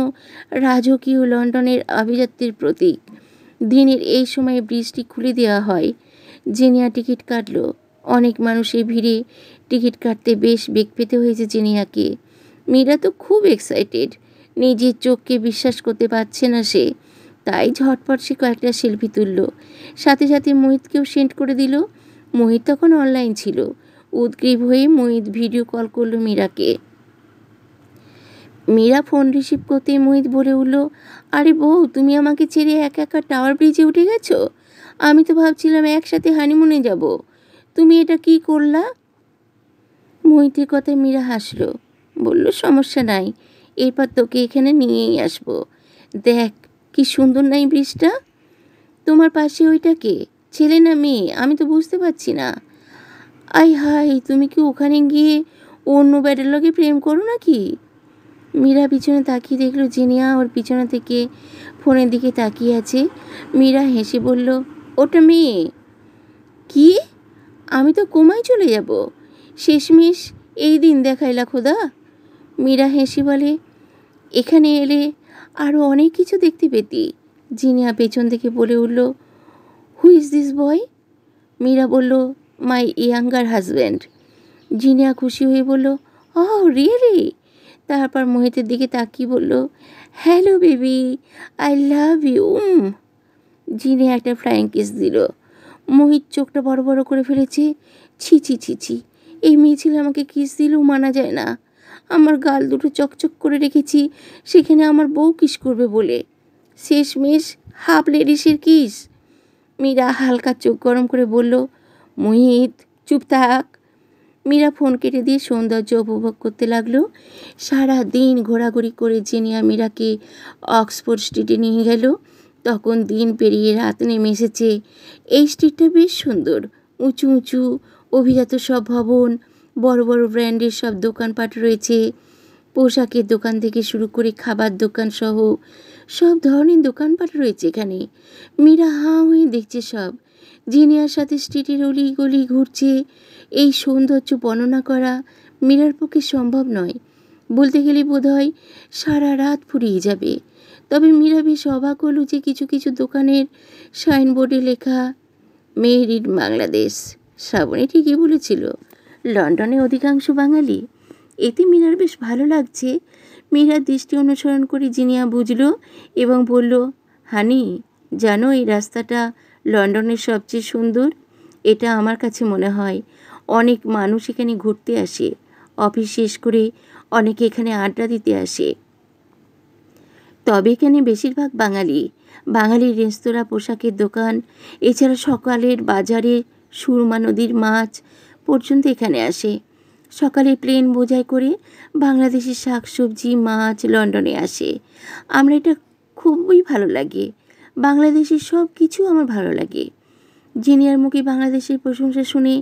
রাজকীয় লন্ডনের আভিজাত্যের প্রতীক। দিনের এই সময়ে ব্রিজটি খুলে দেওয়া হয়। জিনিয়া টিকিট কাটল। অনেক মানুষের ভিড়ে টিকিট কাটতে বেশ বেগ পেতে হয়েছে জিনিয়াকে। মীরা তো খুব এক্সাইটেড, নিজের চোখকে বিশ্বাস করতে পারছে না সে। তাই ঝটপট সে কয়েকটা সেলফি তুলল, সাথে সাথে মোহিতকেও সেন্ড করে দিল। মোহিত তখন অনলাইন ছিল। উদ্গ্রীব হয়ে মোহিত ভিডিও কল করলো মীরাকে। মীরা ফোন রিসিভ করতেই মোহিত বলে উঠল, আরে বউ, তুমি আমাকে ছেড়ে একা একা টাওয়ার ব্রিজে উঠে গেছো? আমি তো ভাবছিলাম একসাথে হানিমুনে যাব, তুমি এটা কি করলা? মোহিতের কথায় মীরা হাসলো, বলল, সমস্যা নাই, এরপর তোকে এখানে নিয়েই আসবো। দেখ কি সুন্দর নাই ব্রিজটা। তোমার পাশে ওইটা কে, ছেলে না মেয়ে আমি তো বুঝতে পারছি না। আই হাই, তুমি কি ওখানে গিয়ে অন্য ব্যাটার লগে প্রেম করো নাকি? মীরা পিছনে তাকিয়ে দেখলো জিনিয়া ওর পিছনে থেকে ফোনের দিকে তাকিয়ে আছে। মীরা হেসে বলল, ওটা মেয়ে। কি? আমি তো কোমায় চলে যাব, শেষমেশ এই দিন দেখাইলা খোদা। মীরা হেসে বলে, এখানে এলে আরও অনেক কিছু দেখতে পেতি। জিনিয়া পেছন থেকে বলে উঠল, who is this boy? Mira বলল, মাই ইয়াঙ্গার হাজব্যান্ড। জিনিয়া খুশি হয়ে বলল, ওহ রিয়েলি? তারপর মোহিতের দিকে তাকিয়ে বলল, hello baby, I love you. Zinia একটা ফ্লাইং কিস দিল। মোহিত চোখটা বড় বড় করে ফেলেছে। ছি ছি ছি ছি, এই মেয়ে ছেলে আমাকে কিস দিলেও মানা যায় না। আমার গাল দুটো চকচক করে রেখেছি, সেখানে আমার বউ কিস করবে বলে। শেষমেশ হাফ লেডিসের কিস। মীরা হালকা চোখ গরম করে বলল, মোহিত চুপ থাক। মীরা ফোন কেটে দিয়ে সৌন্দর্য উপভোগ করতে লাগলো। সারা দিন ঘোরাঘুরি করে জিনিয়া মীরাকে অক্সফোর্ড স্ট্রিটে নিয়ে গেল। তখন দিন পেরিয়ে রাত নেমে এসেছে। এই স্ট্রিটটা বেশ সুন্দর, উঁচু উঁচু অভিজাত সব ভবন, বড় বড় ব্র্যান্ডের সব দোকানপাট রয়েছে। পোশাকের দোকান থেকে শুরু করে খাবার দোকান সহ সব ধরনের দোকানপাট রয়েছে এখানে। মীরা হাঁ হয়ে দেখছে সব। জিনিয়ার সাথে স্ট্রিটের অলি গলি ঘুরছে। এই সৌন্দর্য বর্ণনা করা মীরার পক্ষে সম্ভব নয়। বলতে গেলে বোধহয় সারা রাত ফুরিয়ে যাবে। তবে মীরা বেশ অবাক হলো যে কিছু কিছু দোকানের সাইনবোর্ডে লেখা মেড ইন বাংলাদেশ। শ্রাবণী ঠিকই বলেছিল, লন্ডনে অধিকাংশ বাঙালি। এতে মীরার বেশ ভালো লাগছে। মীরার দৃষ্টি অনুসরণ করে জিনিয়া বুঝল এবং বলল, হানি, জানো এই রাস্তাটা লন্ডনের সবচেয়ে সুন্দর। এটা আমার কাছে মনে হয়। অনেক মানুষ এখানে ঘুরতে আসে, অফিস শেষ করে অনেকে এখানে আড্ডা দিতে আসে। তবে এখানে বেশিরভাগ বাঙালি। বাঙালির রেস্তোরাঁ, পোশাকের দোকান, এছাড়া সকালের বাজারে সুরমা নদীর মাছ পর্যন্ত এখানে আসে। সকালে প্লেন বোঝাই করে বাংলাদেশের শাকসবজি মাছ লন্ডনে আসে। আমরা এটা খুবই ভালো লাগে। বাংলাদেশের সব কিছু আমার ভালো লাগে। জিনিয়ার মুখে বাংলাদেশের প্রশংসা শুনে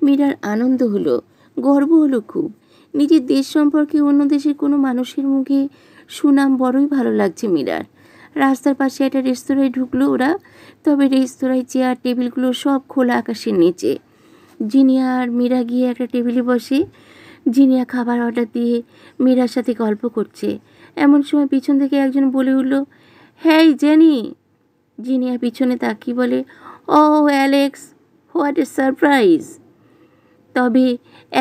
মীরার আনন্দ হলো, গর্ব হলো খুব। নিজের দেশ সম্পর্কে অন্য দেশের কোনো মানুষের মুখে সুনাম বড়ই ভালো লাগছে মীরার। রাস্তার পাশে একটা রেস্তোরাঁয় ঢুকলো ওরা। তবে রেস্তোরাঁয় চেয়ার টেবিলগুলো সব খোলা আকাশের নিচে। জিনিয়া আর মীরা গিয়ে একটা টেবিলে বসে। জিনিয়া খাবার অর্ডার দিয়ে মীরার সাথে গল্প করছে। এমন সময় পিছন থেকে একজন বলে উঠল, হ্যাঁ জেনি। জিনিয়া পিছনে তাকিয়ে বলে, ও অ্যালেক্স, হোয়াট এ সারপ্রাইজ। তবে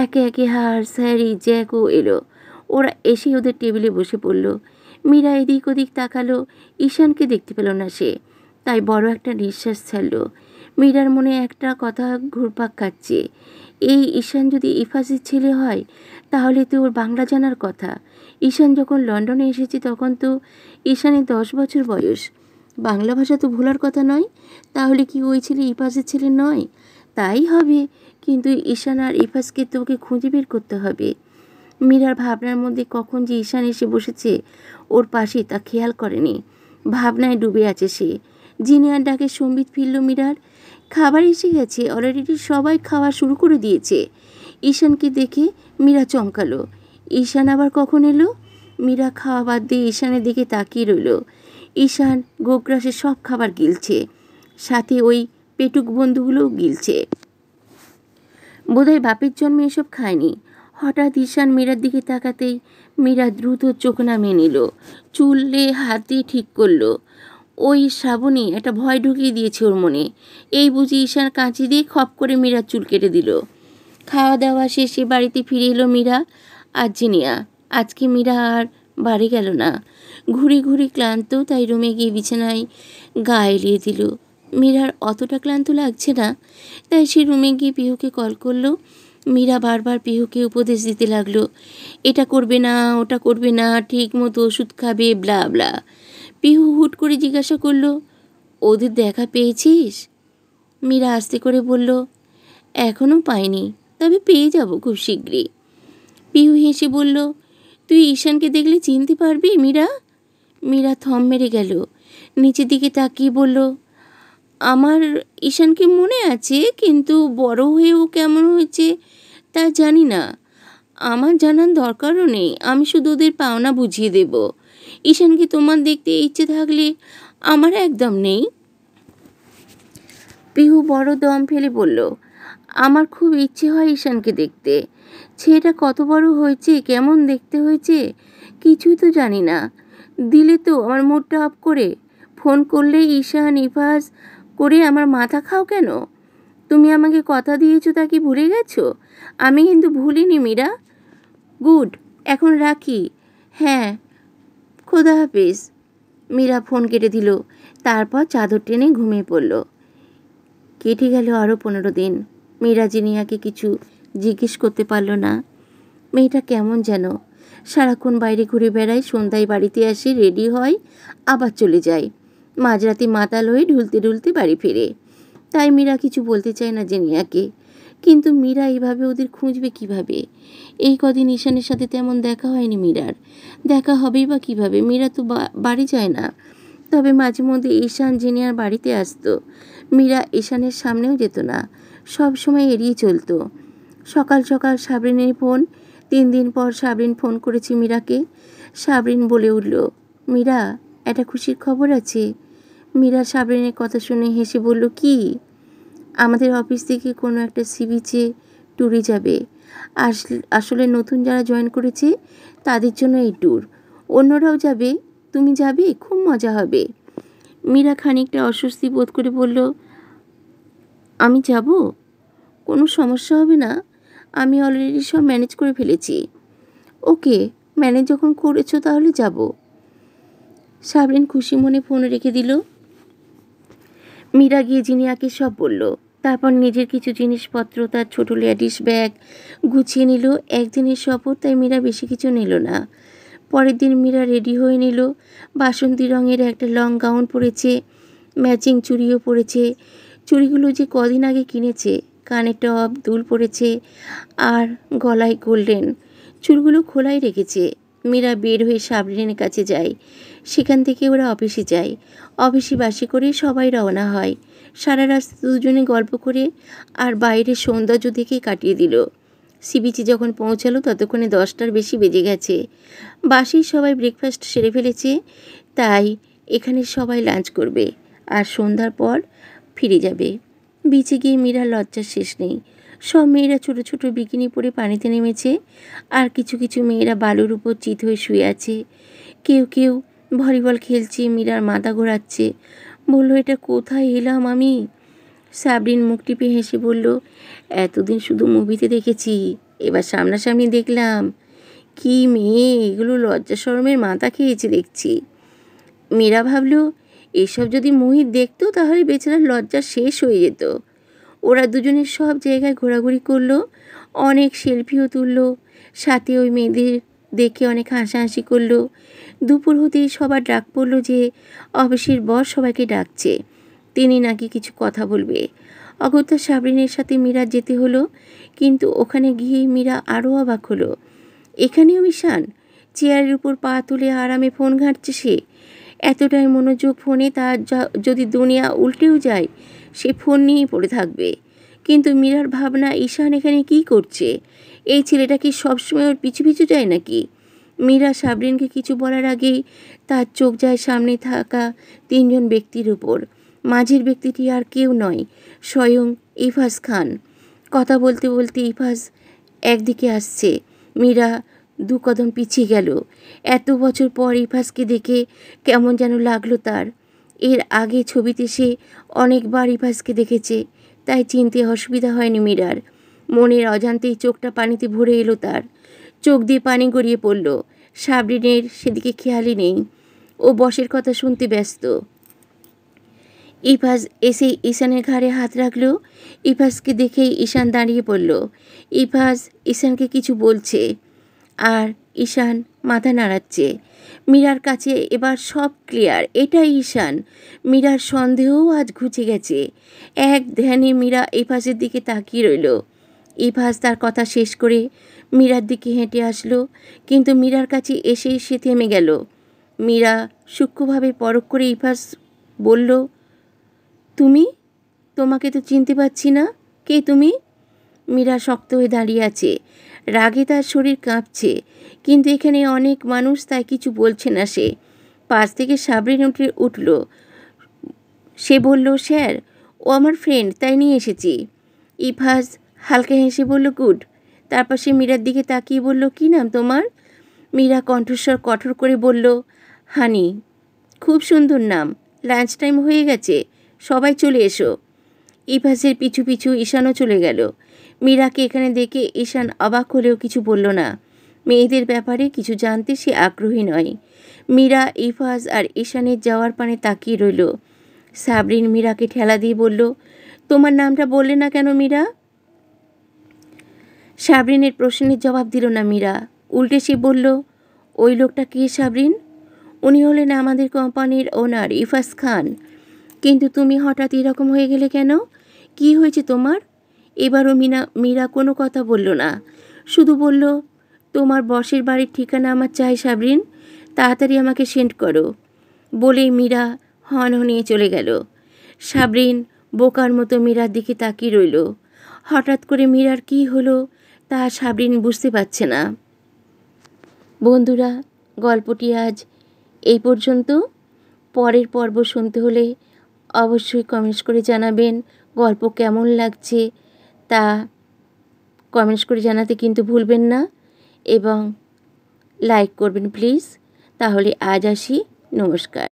একে একে হার্স, হ্যারি, জ্যাকও এলো। ওরা এসে ওদের টেবিলে বসে পড়ল। মীরা এদিক ওদিক তাকালো, ঈশানকে দেখতে পেল না সে, তাই বড় একটা নিঃশ্বাস ছাড়ল। মীরার মনে একটা কথা ঘুরপাক খাচ্ছে, এই ঈশান যদি ইফাজের ছেলে হয় তাহলে তো ওর বাংলা জানার কথা। ঈশান যখন লন্ডনে এসেছে তখন তো ঈশানের 10 বছর বয়স, বাংলা ভাষা তো ভোলার কথা নয়। তাহলে কি ওই ছেলে ইফাজের ছেলে নয়? তাই হবে, কিন্তু ঈশান আর ইফাজকে তো ওকে খুঁজে বের করতে হবে। মীরার ভাবনার মধ্যে কখন যে ঈশান এসে বসেছে ওর পাশে তা খেয়াল করেনি, ভাবনায় ডুবে আছে সে। জিনিয়ার ডাকে সম্বিত ফিরল মীরার। খাবার এসে গেছে, অলরেডি সবাই খাওয়া শুরু করে দিয়েছে। ঈশানকে দেখে মীরা চমকালো। ঈশান আবার কখন এলো? মীরা খাওয়া বাদ দিয়ে ঈশানের দিকে তাকিয়ে রইল। ঈশান গোগ্রাসে সব খাবার গিলছে, সাথে ওই পেটুক বন্ধুগুলোও গিলছে। বোধহয় বাপের জন্মে এসব খায়নি। হঠাৎ ঈশান মীরার দিকে তাকাতেই মীরা দ্রুত চোখ নামিয়ে নিল, চুলে হাত দিয়ে ঠিক করলো। ওই শ্রাবণী একটা ভয় ঢুকিয়ে দিয়েছে ওর মনে। এই বুঝি ঈশান কাঁচি দিয়ে খপ করে মীরার চুল কেটে দিল। খাওয়া দাওয়া শেষে বাড়িতে ফিরে এলো মীরা আর জিনিয়া। আজকে মীরা আর বাড়ি গেল না। ঘুরে ঘুরে ক্লান্ত, তাই রুমে গিয়ে বিছানায় গা এলিয়ে দিল। মীরার অতটা ক্লান্ত লাগছে না, তাই সে রুমে গিয়ে পিহুকে কল করলো। মীরা বারবার পিহুকে উপদেশ দিতে লাগলো, এটা করবে না, ওটা করবে না, ঠিক মতো ওষুধ খাবে, ব্লা ব্লা। পিহু হুট করে জিজ্ঞাসা করলো, ওদের দেখা পেয়েছিস? মীরা আস্তে করে বলল, এখনও পাইনি, তবে পেয়ে যাব খুব শীঘ্রই। পিহু হেসে বলল, তুই ঈশানকে দেখলে চিনতে পারবি মীরা? মীরা থম মেরে গেল, নিচের দিকে তাকিয়ে বলল, আমার ঈশানকে মনে আছে, কিন্তু বড় হয়েও কেমন হয়েছে তা জানি না। আমার জানার দরকারও নেই, আমি শুধু ওদের পাওনা বুঝিয়ে দেব। ঈশানকে তোমার দেখতে ইচ্ছে থাকলে আমার একদম নেই। পিহু বড় দম ফেলে বলল, আমার খুব ইচ্ছে হয় ঈশানকে দেখতে। ছেলেটা কত বড় হয়েছে, কেমন দেখতে হয়েছে কিছুই তো জানি না। দিলে তো আমার মুডটা অফ করে, ফোন করলে ঈশান ইফাজ করে আমার মাথা খাও কেন? তুমি আমাকে কথা দিয়েছো তা কি ভুলে গেছো? আমি কিন্তু ভুলিনি মীরা। গুড, এখন রাখি। হ্যাঁ, খোদা হাফেজ। মীরা ফোন কেটে দিল, তারপর চাদর টেনে ঘুমিয়ে পড়ল। কেটে গেল আরও 15 দিন। মীরা জিনিয়াকে কিছু জিজ্ঞেস করতে পারল না। মেয়েটা কেমন যেন, সারাক্ষণ বাইরে ঘুরে বেড়ায়, সন্ধ্যায় বাড়িতে আসে, রেডি হয়, আবার চলে যায়, মাঝরাতে মাতাল হয়ে ঢুলতে ঢুলতে বাড়ি ফেরে। তাই মীরা কিছু বলতে চায় না জিনিয়াকে। কিন্তু মীরা এইভাবে ওদের খুঁজবে কিভাবে? এই কদিন ঈশানের সাথে তেমন দেখা হয়নি মীরার। দেখা হবেই বা কীভাবে? মীরা তো বাড়ি যায় না। তবে মাঝে মধ্যে ঈশান জিনিয়ার বাড়িতে আসতো। মীরা ঈশানের সামনেও যেত না, সব সময় এড়িয়ে চলতো। সকাল সকাল সাবরিনের ফোন। 3 দিন পর সাবরিন ফোন করেছে মীরাকে। সাবরিন বলে উঠল, মীরা, একটা খুশির খবর আছে। মীরা সাবরিনের কথা শুনে হেসে বলল, কি? আমাদের অফিস থেকে কোনো একটা সি বিচে ট্যুরে যাবে। আসলে নতুন যারা জয়েন করেছে তাদের জন্য এই ট্যুর। অন্যরাও যাবে, তুমি যাবে, খুব মজা হবে। মীরা খানিকটা অস্বস্তি বোধ করে বলল, আমি যাব? কোনো সমস্যা হবে না, আমি অলরেডি সব ম্যানেজ করে ফেলেছি। ওকে, ম্যানেজ যখন করেছো তাহলে যাব। সাবরিন খুশি মনে ফোন রেখে দিল। মীরা গিয়ে জিনিয়াকে সব বলল। তারপর নিজের কিছু জিনিসপত্র, তার ছোট লেডিস ব্যাগ গুছিয়ে নিল। একদিনের সফর, তাই মীরা বেশি কিছু নিল না। পরের দিন মীরা রেডি হয়ে নিল। বাসন্তী রঙের একটা লং গাউন পরেছে, ম্যাচিং চুড়িও পরেছে। চুড়িগুলো যে কদিন আগে কিনেছে। কানে টপ, দুল পরেছে আর গলায় গোল্ডেন। চুলগুলো খোলাই রেখেছে। মীরা বের হয়ে সাবরিনের কাছে যায়। সেখান থেকে ওরা অফিসে যায়। অফিসে বাসে করে সবাই রওনা হয়। সারা রাস্তা দুজনে গল্প করে আর বাইরের সৌন্দর্য দেখে কাটিয়ে দিল। সি বিচে যখন পৌঁছালো ততক্ষণে 10টার বেশি বেজে গেছে। বাসেই সবাই ব্রেকফাস্ট সেরে ফেলেছে, তাই এখানে সবাই লাঞ্চ করবে আর সন্ধ্যার পর ফিরে যাবে। বিচে গিয়ে মীরার লজ্জার শেষ নেই। সব মেয়েরা ছোট ছোট বিকিনি পরে পানিতে নেমেছে, আর কিছু কিছু মেয়েরা বালুর উপর চিত হয়ে শুয়ে আছে। কেউ কেউ ভলিবল খেলছে, মীরার মাথা ঘোরাচ্ছে। বলল, এটা কোথায় এলাম আমি? সাবরিন মুখ টিপে হেসে বলল, এতদিন শুধু মুভিতে দেখেছি, এবার সামনাসামনি দেখলাম। কি মেয়ে এগুলো, লজ্জা শরমের মাথা খেয়েছে দেখছি। মীরা ভাবল, এসব যদি মোহিত দেখতো তাহলে বেচারার লজ্জা শেষ হয়ে যেত। ওরা দুজনে সব জায়গায় ঘোরাঘুরি করলো, অনেক সেলফিও তুললো, সাথে ওই মেয়েদের দেখে অনেক হাসাহাসি করলো। দুপুর হতেই সবার ডাক পড়লো যে অফিসের বস সবাইকে ডাকছে, তিনি নাকি কিছু কথা বলবে। অগত্যা সাবরিনের সাথে মীরা যেতে হলো, কিন্তু ওখানে গিয়ে মীরা আরও অবাক হলো। এখানেও ঈশান চেয়ারের উপর পা তুলে আরামে ফোন ঘাঁটছে। সে এতটাই মনোযোগ ফোনে, তার যদি দুনিয়া উল্টেও যায় সে ফোন নিয়েই পড়ে থাকবে। কিন্তু মীরার ভাবনা, ঈশান এখানে কি করছে? এই ছেলেটা কি সবসময় ওর পিছু পিছু যায় নাকি? মীরা সাবরিনকে কিছু বলার আগেই তার চোখ যায় সামনে থাকা তিনজন ব্যক্তির উপর। মাঝের ব্যক্তিটি আর কেউ নয়, স্বয়ং ইফাজ খান। কথা বলতে বলতে ইফাজ একদিকে আসছে। মীরা দু কদম পিছিয়ে গেল। এত বছর পর ইফাজকে দেখে কেমন যেন লাগলো তার। এর আগে ছবিতে সে অনেকবার ইফাজকে দেখেছে, তাই চিনতে অসুবিধা হয়নি মীরার। মনের অজান্তেই চোখটা পানিতে ভরে এলো তার। চোখ দিয়ে পানি গড়িয়ে পড়ল। সাবরিনের সেদিকে খেয়ালই নেই, ও বসের কথা শুনতে ব্যস্ত। ইফাজ এসে ঈশানের ঘাড়ে হাত রাখল। ইফাজকে দেখেই ঈশান দাঁড়িয়ে পড়ল। ইফাজ ঈশানকে কিছু বলছে আর ঈশান মাথা নাড়াচ্ছে। মীরার কাছে এবার সব ক্লিয়ার, এটাই ঈশান। মীরার সন্দেহও আজ ঘুচে গেছে। এক ধ্যানে মীরা ইফাজের দিকে তাকিয়ে রইল। ইফাজ তার কথা শেষ করে মীরার দিকে হেঁটে আসলো, কিন্তু মীরার কাছে এসেই সে থেমে গেল। মীরা সূক্ষ্মভাবে পরখ করে ইফাজ বলল, তুমি? তোমাকে তো চিনতে পারছি না, কে তুমি? মীরা শক্ত হয়ে দাঁড়িয়ে আছে, রাগে তার শরীর কাঁপছে, কিন্তু এখানে অনেক মানুষ, তাই কিছু বলছে না সে। পাশ থেকে সাবরিন উঠল। সে বলল, স্যার ও আমার ফ্রেন্ড, তাই নিয়ে এসেছি। ইফাজ হালকা হেসে বলল, গুড। তারপর সে মীরার দিকে তাকিয়ে বলল, কী নাম তোমার? মীরা কণ্ঠস্বর কঠোর করে বলল, হানি। খুব সুন্দর নাম। লাঞ্চ টাইম হয়ে গেছে, সবাই চলে এসো। ইফাজের পিছু পিছু ঈশানও চলে গেল। মীরাকে এখানে দেখে ঈশান অবাক হলেও কিছু বলল না। মেয়েদের ব্যাপারে কিছু জানতে সে আগ্রহী নয়। মীরা ইফাজ আর ঈশানের যাওয়ার পানে তাকিয়ে রইল। সাবরিন মীরাকে ঠেলা দিয়ে বলল, তোমার নামটা বললে না কেন মীরা? সাবরিনের প্রশ্নের জবাব দিল না মীরা। উল্টে সে বলল, ওই লোকটা কে সাবরিন? উনি হলেন আমাদের কোম্পানির ওনার ইফাজ খান। কিন্তু তুমি হঠাৎ এরকম হয়ে গেলে কেন? কি হয়েছে তোমার? এবারও মীরা কোনো কথা বলল না, শুধু বলল, তোমার বসের বাড়ির ঠিকানা আমার চাই সাবরিন, তাড়াতাড়ি আমাকে সেন্ড করো। বলেই মীরা হনহনিয়ে চলে গেল। সাবরিন বোকার মতো মীরার দিকে তাকিয়ে রইল। হঠাৎ করে মীরার কি হলো তা সাবরিন বুঝতে পারছে না। বন্ধুরা, গল্পটি আজ এই পর্যন্ত। পরের পর্ব শুনতে হলে অবশ্যই কমেন্টস করে জানাবেন গল্প কেমন লাগছে, তা কমেন্টস করে জানাতে কিন্তু ভুলবেন না, এবং লাইক করবেন প্লিজ। তাহলে আজ আসি, নমস্কার।